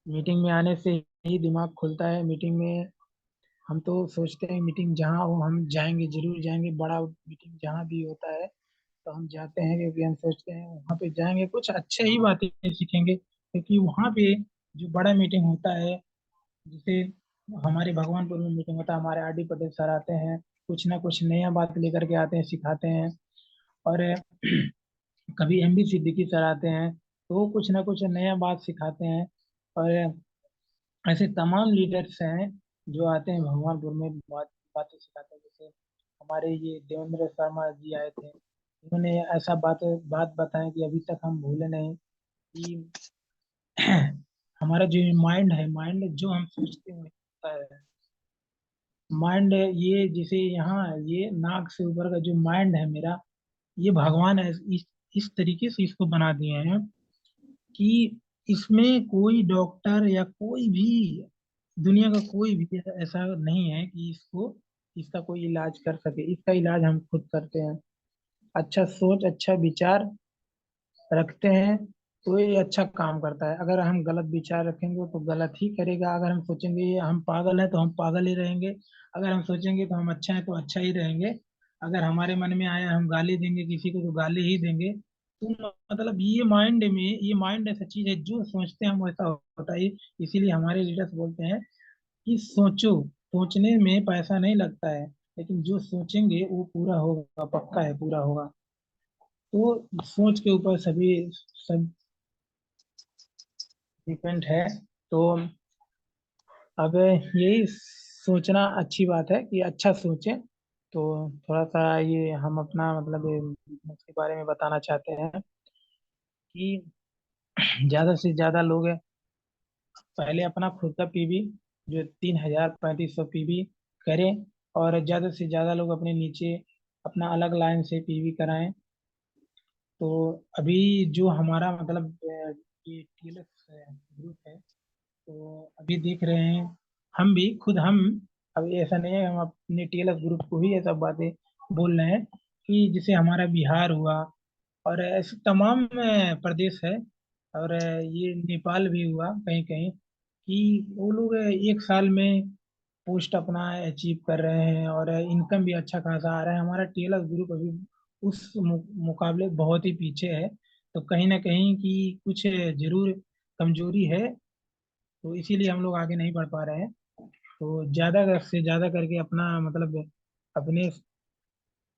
मीटिंग में आने से ही दिमाग खुलता है। मीटिंग में हम तो सोचते हैं मीटिंग जहाँ हो हम जाएंगे, जरूर जाएंगे। बड़ा मीटिंग जहाँ भी होता है तो हम जाते हैं, क्योंकि हम सोचते हैं वहाँ पे जाएंगे कुछ अच्छे ही बातें सीखेंगे। क्योंकि वहाँ पे जो बड़ा मीटिंग होता है, जैसे हमारे भगवानपुर में मीटिंग होता है, हमारे आर डी पटेल सर आते हैं, कुछ ना कुछ नया बात लेकर के आते हैं, सिखाते हैं। और कभी एमबी सिद्दीकी सर आते हैं तो वो कुछ ना कुछ नया बात सिखाते हैं। और ऐसे तमाम लीडर्स हैं जो आते हैं भगवानपुर में, बातें सिखाते हैं। जैसे हमारे ये देवेंद्र शर्मा जी आए थे, उन्होंने ऐसा बात बताया कि अभी तक हम भूले नहीं कि हमारा जो माइंड है, माइंड जो हम सोचते हैं होता है। माइंड ये जिसे यहाँ ये नाक से ऊपर का जो माइंड है मेरा, ये भगवान है इस तरीके से इसको बना दिए हैं कि इसमें कोई डॉक्टर या कोई भी, दुनिया का कोई भी ऐसा नहीं है कि इसको, इसका कोई इलाज कर सके। इसका इलाज हम खुद करते हैं। अच्छा सोच, अच्छा विचार रखते हैं तो ये अच्छा काम करता है। अगर हम गलत विचार रखेंगे तो गलत ही करेगा। अगर हम सोचेंगे ये हम पागल हैं तो हम पागल ही रहेंगे। अगर हम सोचेंगे तो हम अच्छा है तो अच्छा ही रहेंगे। अगर हमारे मन में आया हम गाली देंगे किसी को तो गाली ही देंगे। तो मतलब ये माइंड ऐसा चीज है, जो सोचते हैं हम वैसा होता है। इसीलिए हमारे लीडर्स बोलते हैं कि सोचो, सोचने में पैसा नहीं लगता है, लेकिन जो सोचेंगे वो पूरा होगा, पक्का है पूरा होगा। तो सोच के ऊपर सब डिपेंड है। तो अब यही सोचना अच्छी बात है कि अच्छा सोचें। तो थोड़ा सा ये हम अपना मतलब बिजनेस के बारे में बताना चाहते हैं कि ज्यादा से ज्यादा लोग पहले अपना खुद का पीवी जो 303500 पीवी करें, और ज्यादा से ज्यादा लोग अपने नीचे अपना अलग लाइन से पीवी कराएं। तो अभी जो हमारा मतलब ये टीएलएफ ग्रुप है, तो अभी देख रहे हैं, हम भी खुद हम अब ऐसा नहीं है हम अपने टीएलएफ ग्रुप को ही ये सब बातें बोल रहे हैं कि जैसे हमारा बिहार हुआ और ऐसे तमाम प्रदेश है, और ये नेपाल भी हुआ कहीं कहीं, कि वो लोग एक साल में पोस्ट अपना अचीव कर रहे हैं और इनकम भी अच्छा खासा आ रहा है। हमारा टीएलएफ ग्रुप अभी उस मुकाबले बहुत ही पीछे है। तो कहीं ना कहीं की कुछ जरूर कमजोरी है, तो इसीलिए हम लोग आगे नहीं बढ़ पा रहे हैं। तो ज्यादा से ज्यादा करके अपना मतलब अपने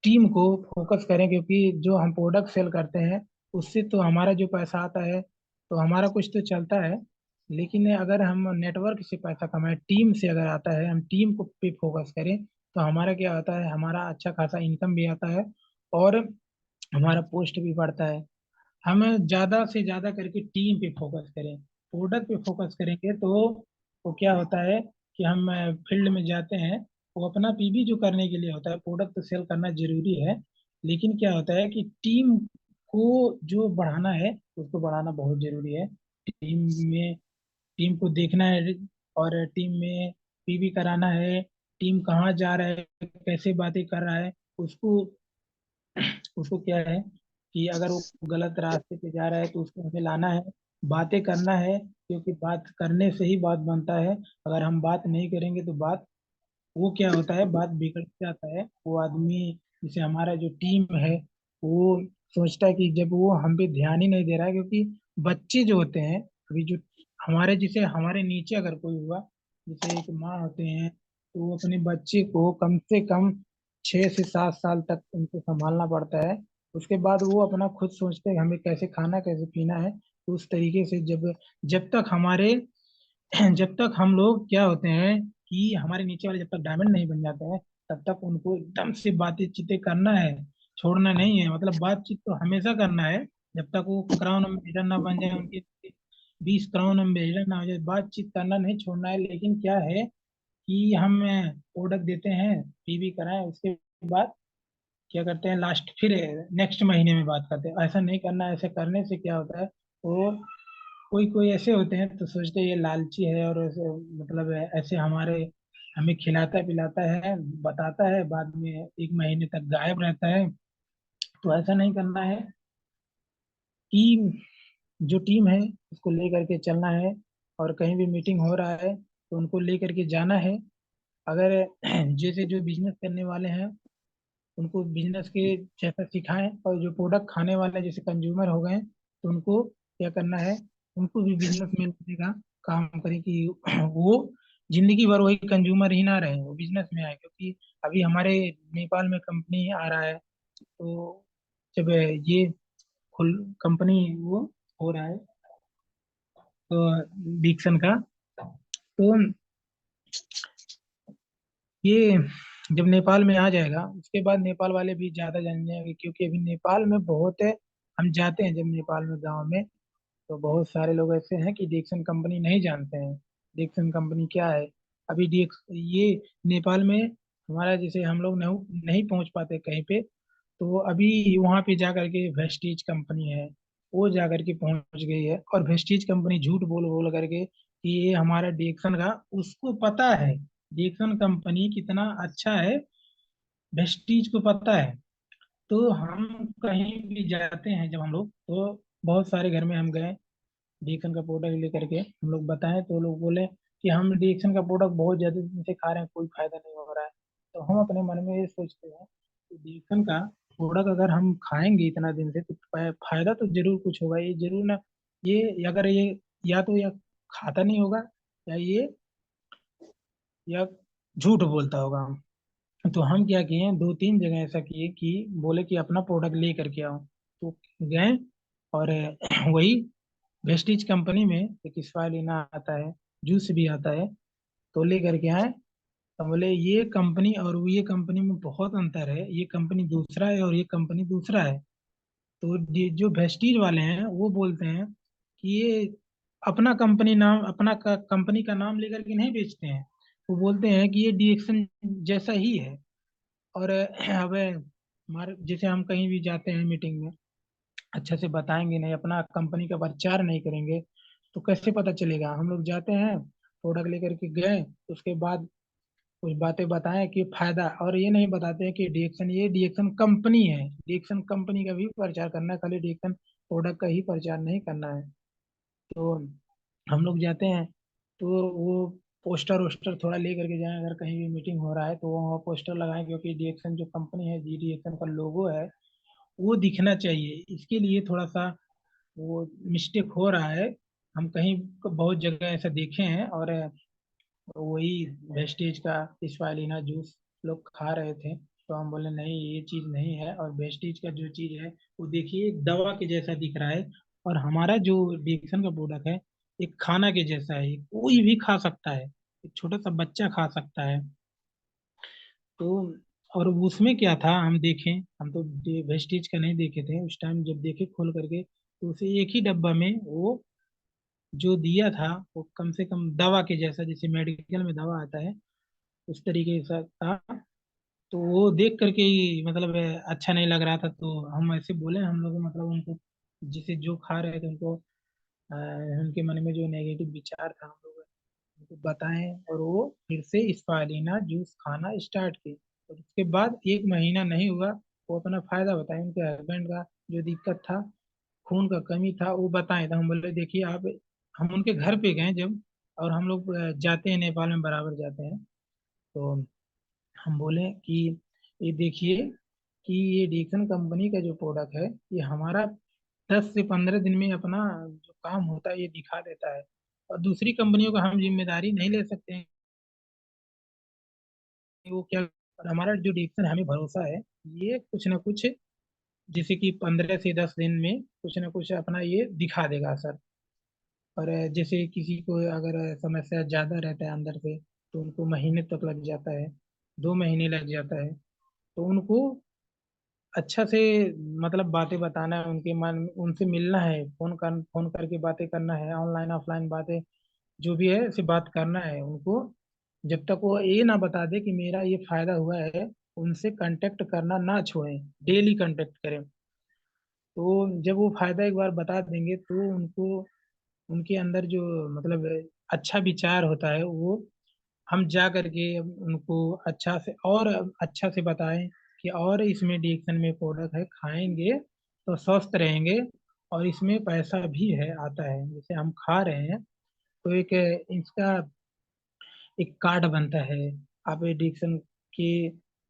टीम को फोकस करें, क्योंकि जो हम प्रोडक्ट सेल करते हैं उससे तो हमारा जो पैसा आता है तो हमारा कुछ तो चलता है। लेकिन अगर हम नेटवर्क से पैसा कमाएं, टीम से अगर आता है, हम टीम को पे फोकस करें, तो हमारा क्या होता है, हमारा अच्छा खासा इनकम भी आता है और हमारा पोस्ट भी बढ़ता है। हमें ज्यादा से ज्यादा करके टीम पे फोकस करें, प्रोडक्ट पे फोकस करेंगे तो वो क्या होता है कि हम फील्ड में जाते हैं। वो अपना पीवी जो करने के लिए होता है, प्रोडक्ट तो सेल करना जरूरी है, लेकिन क्या होता है कि टीम को जो बढ़ाना है उसको बढ़ाना बहुत जरूरी है। टीम में टीम को देखना है और टीम में पीवी कराना है। टीम कहाँ जा रहा है, कैसे बातें कर रहा है, उसको उसको क्या है कि अगर वो गलत रास्ते पे जा रहा है तो उसको हमें लाना है, बातें करना है, क्योंकि बात करने से ही बात बनता है। अगर हम बात नहीं करेंगे तो बात वो क्या होता है, बात बिगड़ जाता है। वो आदमी, जैसे हमारा जो टीम है, वो सोचता है कि जब वो हम पे ध्यान ही नहीं दे रहा है, क्योंकि बच्चे जो होते हैं अभी जो हमारे, जैसे हमारे नीचे अगर कोई हुआ, जैसे एक माँ होते हैं, तो वो अपने बच्चे को कम से कम 6 से 7 साल तक उनको संभालना पड़ता है। उसके बाद वो अपना खुद सोचते हैं हमें कैसे खाना कैसे पीना है। तो उस तरीके से जब जब तक हमारे जब तक हम लोग क्या होते हैं कि हमारे नीचे वाले जब तक डायमंड नहीं बन जाते हैं, तब तक उनको एकदम से बातें चीतें करना है, छोड़ना नहीं है। मतलब बातचीत तो हमेशा करना है, जब तक वो क्राउन एम्बेसडर ना बन जाए, उनके 20 क्राउन एम्बेसडर ना हो जाए, बातचीत करना नहीं छोड़ना है। लेकिन क्या है कि हम प्रोडक्ट देते हैं, पीवी कराएं, उसके बाद क्या करते हैं, लास्ट फिर नेक्स्ट महीने में बात करते हैं। ऐसा नहीं करना है। ऐसे करने से क्या होता है, वो कोई कोई ऐसे होते हैं तो सोचते हैं ये लालची है, और ऐसे मतलब ऐसे हमारे हमें खिलाता पिलाता है, बताता है, बाद में 1 महीने तक गायब रहता है। तो ऐसा नहीं करना है। टीम, जो टीम है उसको लेकर के चलना है, और कहीं भी मीटिंग हो रहा है तो उनको लेकर के जाना है। अगर जैसे जो बिजनेस करने वाले हैं उनको बिजनेस के जैसा सिखाएं, और जो प्रोडक्ट खाने वाले जैसे कंज्यूमर हो गए तो उनको क्या करना है, उनको भी बिजनेस में लाने का काम करें कि वो जिंदगी भर वही कंज्यूमर ही ना रहे, वो बिजनेस में आए। क्योंकि अभी हमारे नेपाल में कंपनी आ रहा है, तो जब ये खुल कंपनी वो हो रहा है तो डिक्सन का, तो ये जब नेपाल में आ जाएगा उसके बाद नेपाल वाले भी ज्यादा जान जाएंगे, क्योंकि अभी नेपाल में बहुत है। हम जाते हैं जब नेपाल में गांव में, तो बहुत सारे लोग ऐसे हैं कि डिक्सन कंपनी नहीं जानते हैं। डिक्सन कंपनी क्या है, अभी डीएक्स ये नेपाल में हमारा, जैसे हम लोग नहीं नहीं पहुंच पाते कहीं पे, तो अभी वहां पे जा करके वेस्टीज कंपनी है, वो जा करके पहुंच गई है। और वेस्टीज कंपनी झूठ बोल बोल करके कि ये हमारा डिक्सन का, उसको पता है डिक्सन कंपनी कितना अच्छा है, वेस्टीज को पता है। तो हम कहीं भी जाते हैं जब हम लोग, तो बहुत सारे घर में हम गए, डिएक्शन का प्रोडक्ट लेकर के हम लोग बताएं, तो लोग बोले कि हम डिएक्शन का प्रोडक्ट बहुत ज्यादा दिन से खा रहे हैं, कोई फायदा नहीं हो रहा है। तो हम अपने मन में ये सोचते हैं कि डिएक्शन का प्रोडक्ट अगर हम खाएंगे इतना दिन से तो फायदा तो जरूर कुछ होगा, ये जरूर ना। ये अगर ये या तो या खाता नहीं होगा, या झूठ बोलता होगा। तो हम क्या किए, 2-3 जगह ऐसा किए कि बोले कि अपना प्रोडक्ट ले करके आओ। तो गए और वही वेस्टीज कंपनी में एक स्पाइरुलिना आता है, जूस भी आता है, तो ले करके आए। तो बोले ये कंपनी और ये कंपनी में बहुत अंतर है, ये कंपनी दूसरा है और ये कंपनी दूसरा है। तो जो वेस्टीज वाले हैं वो बोलते हैं कि ये अपना कंपनी नाम, अपना कंपनी का नाम लेकर के नहीं बेचते हैं। वो बोलते हैं कि ये डीएक्शन जैसा ही है। और अब हमारे जैसे हम कहीं भी जाते हैं मीटिंग में, अच्छे से बताएंगे नहीं, अपना कंपनी का प्रचार नहीं करेंगे, तो कैसे पता चलेगा। हम लोग जाते हैं, प्रोडक्ट लेकर के गए, उसके बाद कुछ बातें बताएं कि फायदा, और ये नहीं बताते हैं कि डिएक्शन, ये डिएक्शन कंपनी है, डिएक्शन कंपनी का भी प्रचार करना है, खाली डिएक्शन प्रोडक्ट का ही प्रचार नहीं करना है। तो हम लोग जाते हैं तो वो पोस्टर वोस्टर थोड़ा ले करके जाएं, अगर कहीं भी मीटिंग हो रहा है तो वहाँ पोस्टर लगाएं, क्योंकि डिएक्शन जो कंपनी है, जी डिएक्शन का लोगो है वो दिखना चाहिए। इसके लिए थोड़ा सा वो मिस्टेक हो रहा है। हम कहीं बहुत जगह ऐसा देखे हैं, और वही वेस्टेज का स्पाइलिना जूस लोग खा रहे थे, तो हम बोले नहीं ये चीज़ नहीं है, और वेस्टेज का जो चीज़ है वो देखिए एक दवा के जैसा दिख रहा है, और हमारा जो डिएक्शन का प्रोडक्ट है एक खाना के जैसा है, कोई भी खा सकता है, एक छोटा सा बच्चा खा सकता है। तो और उसमें क्या था, हम देखें, हम तो वेस्टेज का नहीं देखे थे उस टाइम, जब देखे खोल करके तो उसे एक ही डब्बा में वो जो दिया था वो कम से कम दवा के जैसा, जैसे मेडिकल में दवा आता है उस तरीके से था। तो वो देख करके ही मतलब अच्छा नहीं लग रहा था, तो हम ऐसे बोले हम लोग, मतलब उनको जिसे जो खा रहे थे उनको उनके मन में जो नेगेटिव विचार था हम लोग उनको बताएं, और वो फिर से स्पालिना जूस खाना स्टार्ट किए। और उसके बाद एक महीना नहीं हुआ, वो अपना फायदा बताए, उनके हस्बैंड का जो दिक्कत था, खून का कमी था, वो बताएं। तो हम बोले देखिए आप, हम उनके घर पे गए जब, और हम लोग जाते हैं नेपाल में बराबर जाते हैं, तो हम बोले कि ये देखिए कि ये डिक्सन कंपनी का जो प्रोडक्ट है ये हमारा 10 से 15 दिन में अपना जो काम होता है ये दिखा देता है, और दूसरी कंपनियों का हम जिम्मेदारी नहीं ले सकते हैं कि वो क्या। और हमारा जो डिक्सन, हमें भरोसा है ये कुछ ना कुछ, जैसे कि 15 से 10 दिन में कुछ ना कुछ अपना ये दिखा देगा सर। और जैसे किसी को अगर समस्या ज्यादा रहता है अंदर से, तो उनको महीने तक लग जाता है, 2 महीने लग जाता है, तो उनको अच्छा से मतलब बातें बताना है, उनके मन, उनसे मिलना है, फोन करके बातें करना है, ऑनलाइन ऑफलाइन बातें जो भी है ऐसे बात करना है उनको। जब तक वो ये ना बता दे कि मेरा ये फायदा हुआ है, उनसे कांटेक्ट करना ना छोड़ें, डेली कांटेक्ट करें। तो जब वो फायदा एक बार बता देंगे तो उनको, उनके अंदर जो मतलब अच्छा विचार होता है वो, हम जा करके उनको अच्छा से और अच्छा से बताएं कि और इसमें डिएक्शन में प्रोडक्ट है, खाएंगे तो स्वस्थ रहेंगे, और इसमें पैसा भी है आता है, जैसे हम खा रहे हैं तो एक इसका एक कार्ड बनता है, आप एडिक्शन के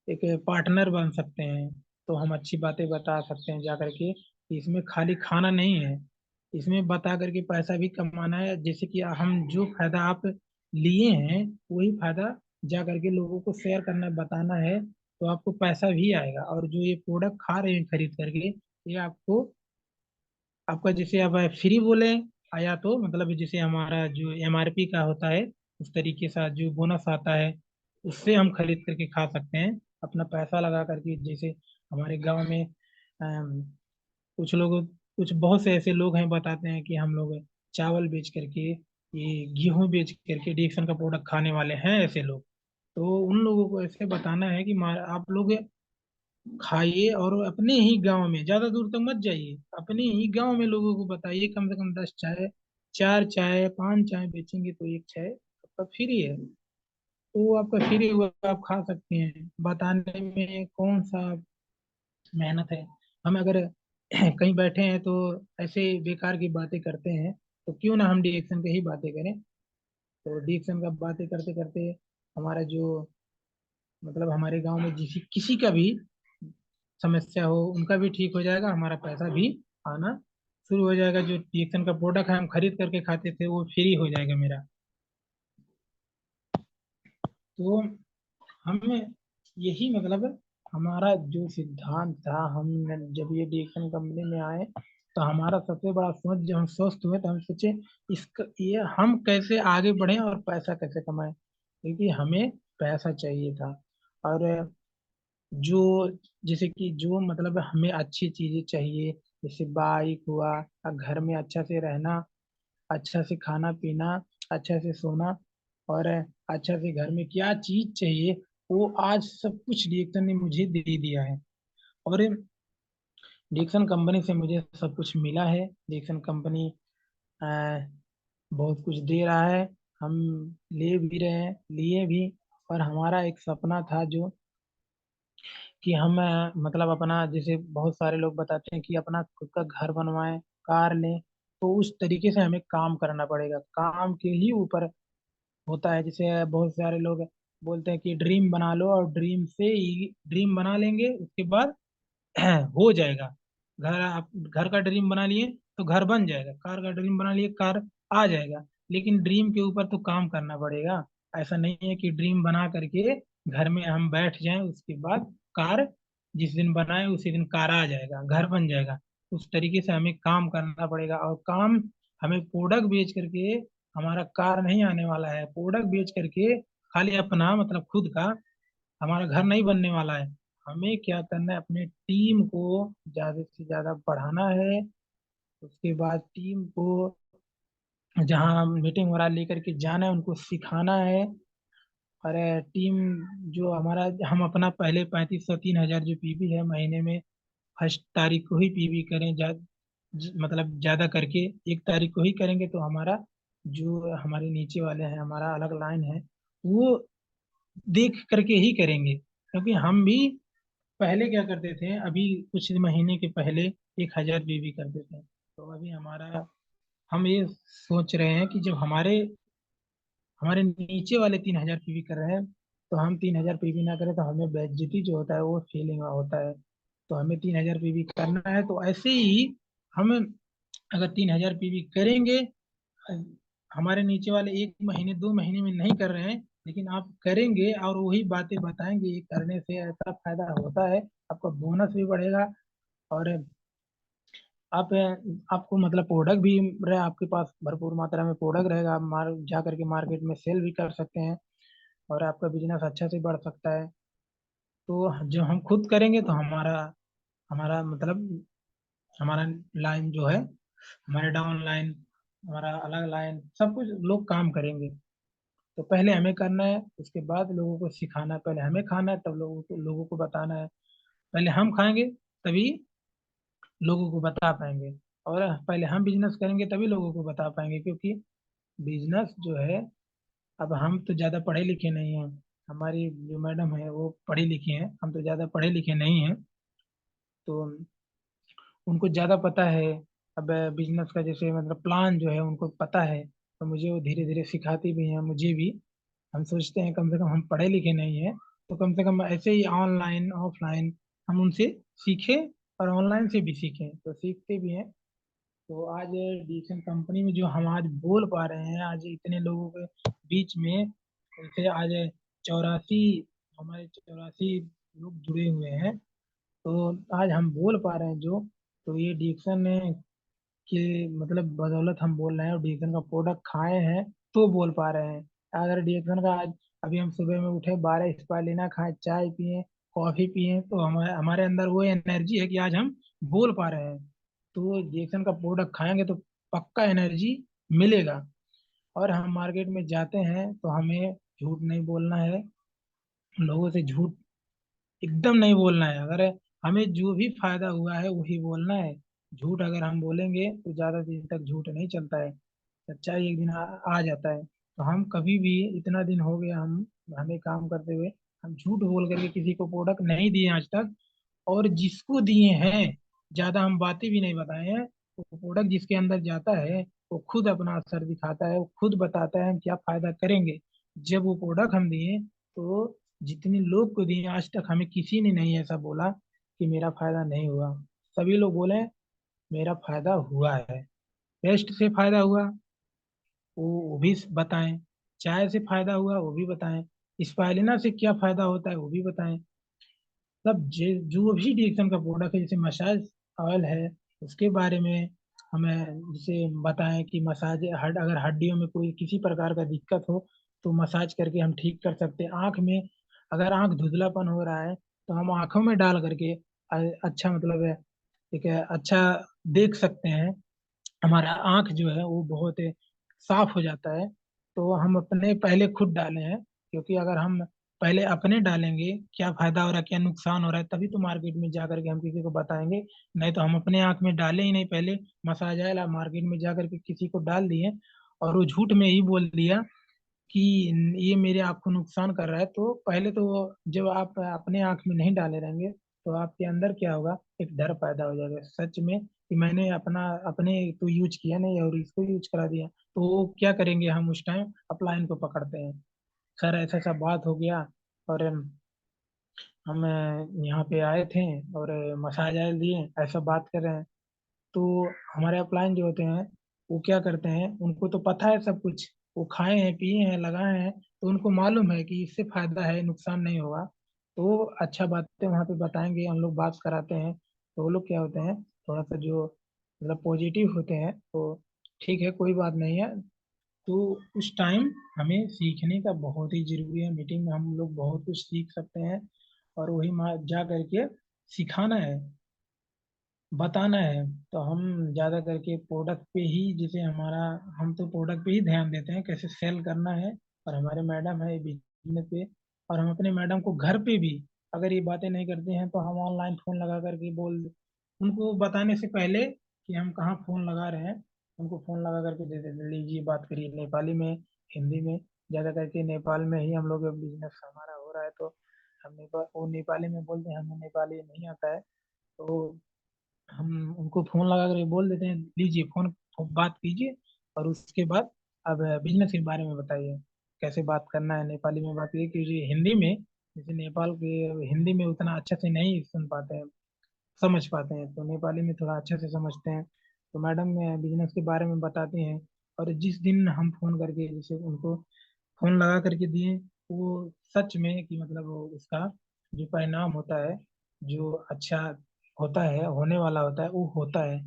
एक पार्टनर बन सकते हैं। तो हम अच्छी बातें बता सकते हैं जा करके कि इसमें खाली खाना नहीं है, इसमें बता करके पैसा भी कमाना है, जैसे कि हम जो फायदा आप लिए हैं वही फायदा जा करके लोगों को शेयर करना है, बताना है, तो आपको पैसा भी आएगा। और जो ये प्रोडक्ट खा रहे हैं खरीद करके, ये आपको, आपका जैसे आप फ्री बोले, आया तो मतलब जैसे हमारा जो एमआरपी का होता है उस तरीके से जो बोनस आता है उससे हम खरीद करके खा सकते हैं, अपना पैसा लगा करके। जैसे हमारे गांव में कुछ लोग, कुछ बहुत से ऐसे लोग हैं बताते हैं कि हम लोग चावल बेच करके, ये गेहूं बेच करके डिएक्शन का प्रोडक्ट खाने वाले हैं ऐसे लोग। तो उन लोगों को ऐसे बताना है कि आप लोग खाइए, और अपने ही गांव में, ज्यादा दूर तक मत जाइए, अपने ही गांव में लोगों को बताइए, कम से कम 10 चाय, 4 चाय 5 चाय बेचेंगे तो एक चाय आपका फ्री है, तो वो आपका फ्री हुआ, आप खा सकते हैं। बताने में कौन सा मेहनत है। हम अगर कहीं बैठे हैं तो ऐसे बेकार की बातें करते हैं, तो क्यों ना हम डिएक्शन की ही बातें करें। तो डिएक्शन का बातें करते करते हमारा जो मतलब हमारे गांव में जिसी किसी का भी समस्या हो उनका भी ठीक हो जाएगा, हमारा पैसा भी आना शुरू हो जाएगा, जो डिएक्शन का प्रोडक्ट है हम खरीद करके खाते थे वो फ्री हो जाएगा मेरा। तो हमें यही मतलब हमारा जो सिद्धांत था, हम जब ये डिएक्शन कंपनी में आए तो हमारा सबसे बड़ा सोच, जब हम स्वस्थ हुए तो हम सोचे इसका ये हम कैसे आगे बढ़े और पैसा कैसे कमाएं, क्योंकि हमें पैसा चाहिए था। और जो जैसे कि जो मतलब हमें अच्छी चीजें चाहिए, जैसे बाइक हुआ, घर में अच्छा से रहना, अच्छा से खाना पीना, अच्छा से सोना, और अच्छा से घर में क्या चीज चाहिए वो आज सब कुछ डिएक्शन ने मुझे दे दिया है। और डिएक्शन कंपनी से मुझे सब कुछ मिला है। डिएक्शन कंपनी बहुत कुछ दे रहा है, हम ले भी रहे हैं, लिए भी, पर हमारा एक सपना था जो कि हम मतलब अपना, जैसे बहुत सारे लोग बताते हैं कि अपना खुद का घर बनवाएं, कार लें, तो उस तरीके से हमें काम करना पड़ेगा। काम के ही ऊपर होता है। जैसे बहुत सारे लोग बोलते हैं कि ड्रीम बना लो, और ड्रीम से ही ड्रीम बना लेंगे, उसके बाद हो जाएगा। घर, आप घर का ड्रीम बना लिए तो घर बन जाएगा, कार का ड्रीम बना लिए कार आ जाएगा। लेकिन ड्रीम के ऊपर तो काम करना पड़ेगा। ऐसा नहीं है कि ड्रीम बना करके घर में हम बैठ जाएं, उसके बाद कार जिस दिन बनाए उसी दिन कार आ जाएगा, घर बन जाएगा। उस तरीके से हमें काम करना पड़ेगा। और काम, हमें प्रोडक्ट बेच करके हमारा कार नहीं आने वाला है। प्रोडक्ट बेच करके खाली अपना मतलब खुद का हमारा घर नहीं बनने वाला है। हमें क्या करना है, अपने टीम को ज्यादा से ज्यादा बढ़ाना है। उसके बाद टीम को जहाँ मीटिंग वगैरह लेकर के जाना है, उनको सिखाना है। और टीम जो हमारा, हम अपना पहले 3500 3000 जो पीवी है महीने में, फर्स्ट तारीख को ही पीवी करें। मतलब ज्यादा करके 1 तारीख को ही करेंगे तो हमारा जो हमारे नीचे वाले हैं, हमारा अलग लाइन है, वो देख करके ही करेंगे। क्योंकि हम भी पहले क्या करते थे, अभी कुछ महीने के पहले 1000 पीवी करते थे। तो अभी हमारा, हम ये सोच रहे हैं कि जब हमारे हमारे नीचे वाले 3000 पीवी कर रहे हैं, तो हम 3000 पीवी ना करें तो हमें बेइज्जती जो होता है वो फीलिंग होता है। तो हमें 3000 पीवी करना है। तो ऐसे ही हम अगर 3000 पीवी करेंगे, हमारे नीचे वाले 1 महीने 2 महीने में नहीं कर रहे हैं, लेकिन आप करेंगे और वही बातें बताएंगे, ये करने से ऐसा फायदा होता है, आपका बोनस भी बढ़ेगा। और आप आपको मतलब प्रोडक्ट भी रहे, आपके पास भरपूर मात्रा में प्रोडक्ट रहेगा, आप जा करके मार्केट में सेल भी कर सकते हैं, और आपका बिजनेस अच्छा से बढ़ सकता है। तो जो हम खुद करेंगे तो हमारा हमारा मतलब हमारा लाइन जो है, हमारे डाउन लाइन, हमारा अलग लाइन, सब कुछ लोग काम करेंगे। तो पहले हमें करना है, उसके बाद लोगों को सिखाना है। पहले हमें खाना है, तब लोगों को बताना है। पहले हम खाएंगे तभी लोगों को बता पाएंगे। और पहले हम बिजनेस करेंगे तभी लोगों को बता पाएंगे। क्योंकि बिजनेस जो है, अब हम तो ज़्यादा पढ़े लिखे नहीं हैं, हमारी जो मैडम है वो पढ़ी लिखी हैं, हम तो ज़्यादा पढ़े लिखे नहीं हैं। तो उनको ज़्यादा पता है। अब बिजनेस का जैसे मतलब प्लान जो है उनको पता है, तो मुझे वो धीरे धीरे सिखाती भी हैं, मुझे भी। हम सोचते हैं कम से कम हम पढ़े लिखे नहीं हैं, तो कम से कम ऐसे ही ऑनलाइन ऑफलाइन हम उनसे सीखें, और ऑनलाइन से भी सीखें, तो सीखते भी हैं। तो आज डीएक्सन कंपनी में जो हम आज बोल पा रहे हैं, आज इतने लोगों के बीच में, जैसे आज 84, हमारे 84 लोग जुड़े हुए हैं। तो आज हम बोल पा रहे हैं जो, तो ये डीएक्सन के मतलब बदौलत हम बोल रहे हैं, और डीएक्सन का प्रोडक्ट खाए हैं तो बोल पा रहे हैं। अगर डीएक्सन का आज, अभी हम सुबह में उठे, 12 स्पाइलिना खाए, चाय पिए, कॉफी पिए, तो हमारे हमारे अंदर वो एनर्जी है कि आज हम बोल पा रहे हैं। तो डीएक्सन का प्रोडक्ट खाएंगे तो पक्का एनर्जी मिलेगा। और हम मार्केट में जाते हैं तो हमें झूठ नहीं बोलना है, लोगों से झूठ एकदम नहीं बोलना है। अगर हमें जो भी फायदा हुआ है वही बोलना है। झूठ अगर हम बोलेंगे तो ज्यादा दिन तक झूठ नहीं चलता है, सच्चाई एक दिन आ जाता है। तो हम कभी भी, इतना दिन हो गया हम हमें काम करते हुए, हम झूठ बोल करके किसी को प्रोडक्ट नहीं दिए आज तक। और जिसको दिए हैं, ज्यादा हम बातें भी नहीं बताए हैं। वो प्रोडक्ट जिसके अंदर जाता है वो खुद अपना असर दिखाता है, वो खुद बताता है हम क्या फायदा करेंगे। जब वो प्रोडक्ट हम दिए, तो जितने लोग को दिए आज तक हमें किसी ने नहीं ऐसा बोला कि मेरा फायदा नहीं हुआ। सभी लोग बोले मेरा फायदा हुआ है। पेस्ट से फायदा हुआ वो भी बताएं, चाय से फायदा हुआ वो भी बताएं, स्पाइलिना से क्या फायदा होता है वो भी बताएं। सब जो भी डिएक्शन का प्रोडक्ट है, जैसे मसाज ऑयल है, उसके बारे में हमें जैसे बताएं कि मसाज अगर हड्डियों में कोई किसी प्रकार का दिक्कत हो तो मसाज करके हम ठीक कर सकते हैं। आँख में अगर आँख धुंधलापन हो रहा है तो हम आँखों में डाल करके अच्छा मतलब है, एक अच्छा देख सकते हैं। हमारा आँख जो है वो बहुत साफ हो जाता है। तो हम अपने पहले खुद डाले हैं, क्योंकि अगर हम पहले अपने डालेंगे क्या फायदा हो रहा है क्या नुकसान हो रहा है, तभी तो मार्केट में जा करके हम किसी को बताएंगे। नहीं तो हम अपने आँख में डाले ही नहीं पहले, मसाज आयल मार्केट में जा करके किसी को डाल दिए और वो झूठ में ही बोल दिया कि ये मेरे आँख को नुकसान कर रहा है, तो पहले तो जब आप अपने आँख में नहीं डाले रहेंगे तो आपके अंदर क्या होगा, एक डर पैदा हो जाएगा सच में कि मैंने अपने तो यूज किया नहीं और इसको यूज करा दिया। तो वो क्या करेंगे, हम उस टाइम अपलाइन को पकड़ते हैं, सर ऐसा ऐसा बात हो गया और हम यहाँ पे आए थे और मसाज आयल दिए, ऐसा बात कर रहे हैं। तो हमारे अपलाइन जो होते हैं वो क्या करते हैं, उनको तो पता है सब कुछ, वो खाए हैं पिए हैं लगाए हैं, तो उनको मालूम है कि इससे फायदा है नुकसान नहीं होगा। तो वो अच्छा बातें वहाँ पे बताएंगे, हम लोग बात कराते हैं, तो वो लोग क्या होते हैं, थोड़ा सा जो मतलब पॉजिटिव होते हैं, तो ठीक है कोई बात नहीं है। तो उस टाइम हमें सीखने का बहुत ही जरूरी है, मीटिंग में हम लोग बहुत कुछ सीख सकते हैं और वही जा करके सिखाना है, बताना है। तो हम ज़्यादा करके प्रोडक्ट पे ही, जैसे हमारा, हम तो प्रोडक्ट पे ही ध्यान देते हैं कैसे सेल करना है, और हमारे मैडम है बिजनेस पे, और हम अपने मैडम को घर पे भी अगर ये बातें नहीं करते हैं तो हम ऑनलाइन फ़ोन लगा करके उनको बताने से पहले कि हम कहाँ फ़ोन लगा रहे हैं, उनको फ़ोन लगा करके दे देते, लीजिए बात करिए नेपाली में, हिंदी में। ज़्यादा करके नेपाल में ही हम लोग बिजनेस हमारा हो रहा है, तो हम नेपाल, वो नेपाली में बोलते हैं, हमें नेपाली नहीं आता है, तो हम उनको फोन लगा कर बोल देते हैं, लीजिए फोन, बात कीजिए, और उसके बाद अब बिजनेस के बारे में बताइए, कैसे बात करना है, नेपाली में बात कीजिए, क्योंकि हिंदी में, जैसे नेपाल के हिंदी में उतना अच्छे से नहीं सुन पाते हैं, समझ पाते हैं, तो नेपाली में थोड़ा अच्छे से समझते हैं। तो मैडम बिजनेस के बारे में बताती हैं, और जिस दिन हम फोन करके जैसे उनको फोन लगा करके दिए, वो सच में कि मतलब वो उसका जो परिणाम होता है, जो अच्छा होता है, होने वाला होता है, वो होता है।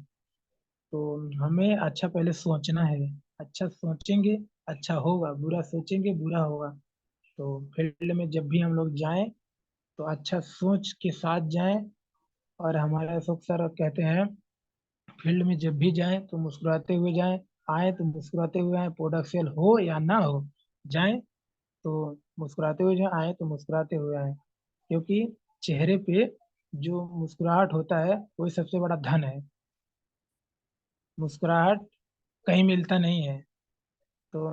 तो हमें अच्छा पहले सोचना है, अच्छा सोचेंगे अच्छा होगा, बुरा सोचेंगे बुरा होगा। तो फील्ड में जब भी हम लोग जाएं तो अच्छा सोच के साथ जाएं, और हमारे अशोक सर कहते हैं, फील्ड में जब भी जाएं तो मुस्कुराते हुए जाएं, आए तो मुस्कुराते हुए आए, प्रोडक्ट सेल हो या ना हो, जाएं तो मुस्कुराते हुए जो आए तो मुस्कुराते हुए आए, क्योंकि चेहरे पे जो मुस्कुराहट होता है वही सबसे बड़ा धन है, मुस्कुराहट कहीं मिलता नहीं है। तो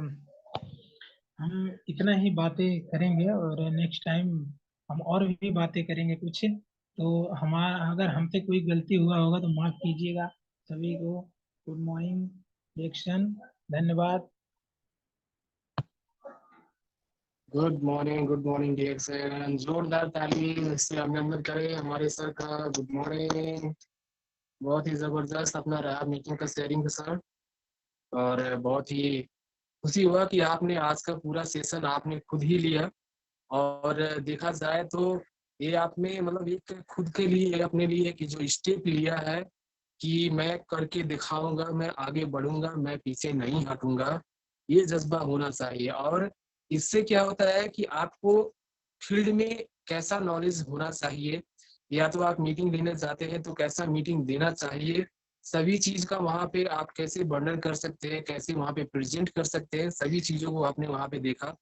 हम इतना ही बातें करेंगे, और नेक्स्ट टाइम हम और भी बातें करेंगे कुछ, तो हमारा अगर हमसे कोई गलती हुआ होगा तो माफ कीजिएगा सभी को। गुड मॉर्निंग रिएक्शन, धन्यवाद। गुड मॉर्निंग डियर सर, जोरदार ताली से अभिनंदन करें हमारे सर का। Good morning. बहुत ही जबरदस्त अपना रहा मीटिंग का शेयरिंग सर, और बहुत ही खुशी हुआ कि आपने आज का पूरा सेशन आपने खुद ही लिया। और देखा जाए तो ये आपने मतलब एक खुद के लिए अपने लिए कि जो स्टेप लिया है कि मैं करके दिखाऊंगा, मैं आगे बढ़ूंगा, मैं पीछे नहीं हटूंगा, ये जज्बा होना चाहिए। और इससे क्या होता है कि आपको फील्ड में कैसा नॉलेज होना चाहिए, या तो आप मीटिंग लेने जाते हैं तो कैसा मीटिंग देना चाहिए, सभी चीज का वहाँ पे आप कैसे वर्णन कर सकते हैं, कैसे वहाँ पे प्रेजेंट कर सकते हैं, सभी चीजों को आपने वहाँ पे देखा।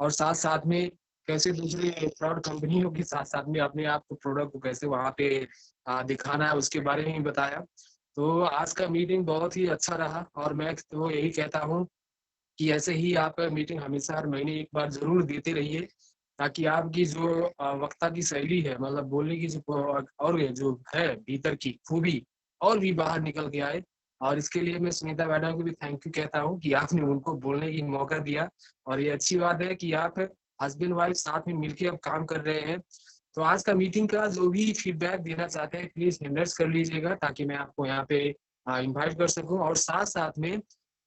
और साथ साथ में कैसे दूसरे फ्रॉड कंपनियों के साथ साथ में अपने आप को प्रोडक्ट को कैसे वहाँ पे दिखाना है उसके बारे में भी बताया। तो आज का मीटिंग बहुत ही अच्छा रहा, और मैं तो यही कहता हूँ कि ऐसे ही आप मीटिंग हमेशा हर महीने एक बार जरूर देते रहिए, ताकि आपकी जो वक्ता की शैली है, मतलब बोलने की जो और ये जो है भीतर की खूबी और भी बाहर निकल के आए। और इसके लिए मैं सुनीता मैडम को भी थैंक यू कहता हूँ कि आपने उनको बोलने की मौका दिया। और ये अच्छी बात है कि आप हस्बैंड वाइफ साथ में मिलकर अब काम कर रहे हैं। तो आज का मीटिंग का जो भी फीडबैक देना चाहते हैं प्लीज हैंडल्स कर लीजिएगा, ताकि मैं आपको यहाँ पे इन्वाइट कर सकूं। और साथ साथ में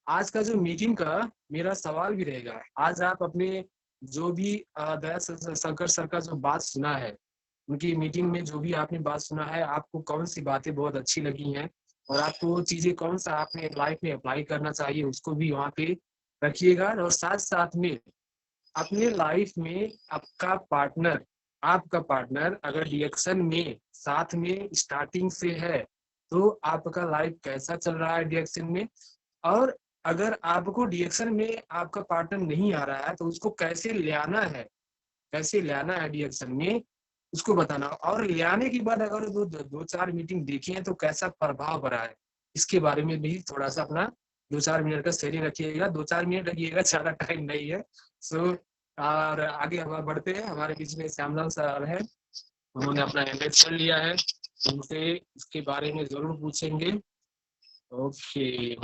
आज का जो मीटिंग का मेरा सवाल भी रहेगा, आज आप अपने जो भी दया शंकर सर का जो बात सुना है, उनकी मीटिंग में जो भी आपने बात सुना है, आपको कौन सी बातें बहुत अच्छी लगी हैं, और आपको वो चीजें कौन सा आपने लाइफ में अप्लाई करना चाहिए, उसको भी वहाँ पे रखिएगा। और साथ साथ में अपने लाइफ में आपका पार्टनर अगर रिएक्शन में साथ में स्टार्टिंग से है, तो आपका लाइफ कैसा चल रहा है रिएक्शन में। और अगर आपको रिएक्शन में आपका पार्टनर नहीं आ रहा है तो उसको कैसे ले आना है, कैसे ले आना है रिएक्शन में, उसको बताना। और ले आने के बाद अगर दो चार मीटिंग देखी है तो कैसा प्रभाव पड़ा है, इसके बारे में भी थोड़ा सा अपना 2-4 मिनट का शेयरिंग रखिएगा, 2-4 मिनट रखिएगा, ज़्यादा टाइम नहीं है। सो और आगे हम बढ़ते हैं। हमारे बीच में श्यामलाल सर हैं, उन्होंने अपना एमएस कर लिया है, उनसे इसके बारे में जरूर पूछेंगे। ओके।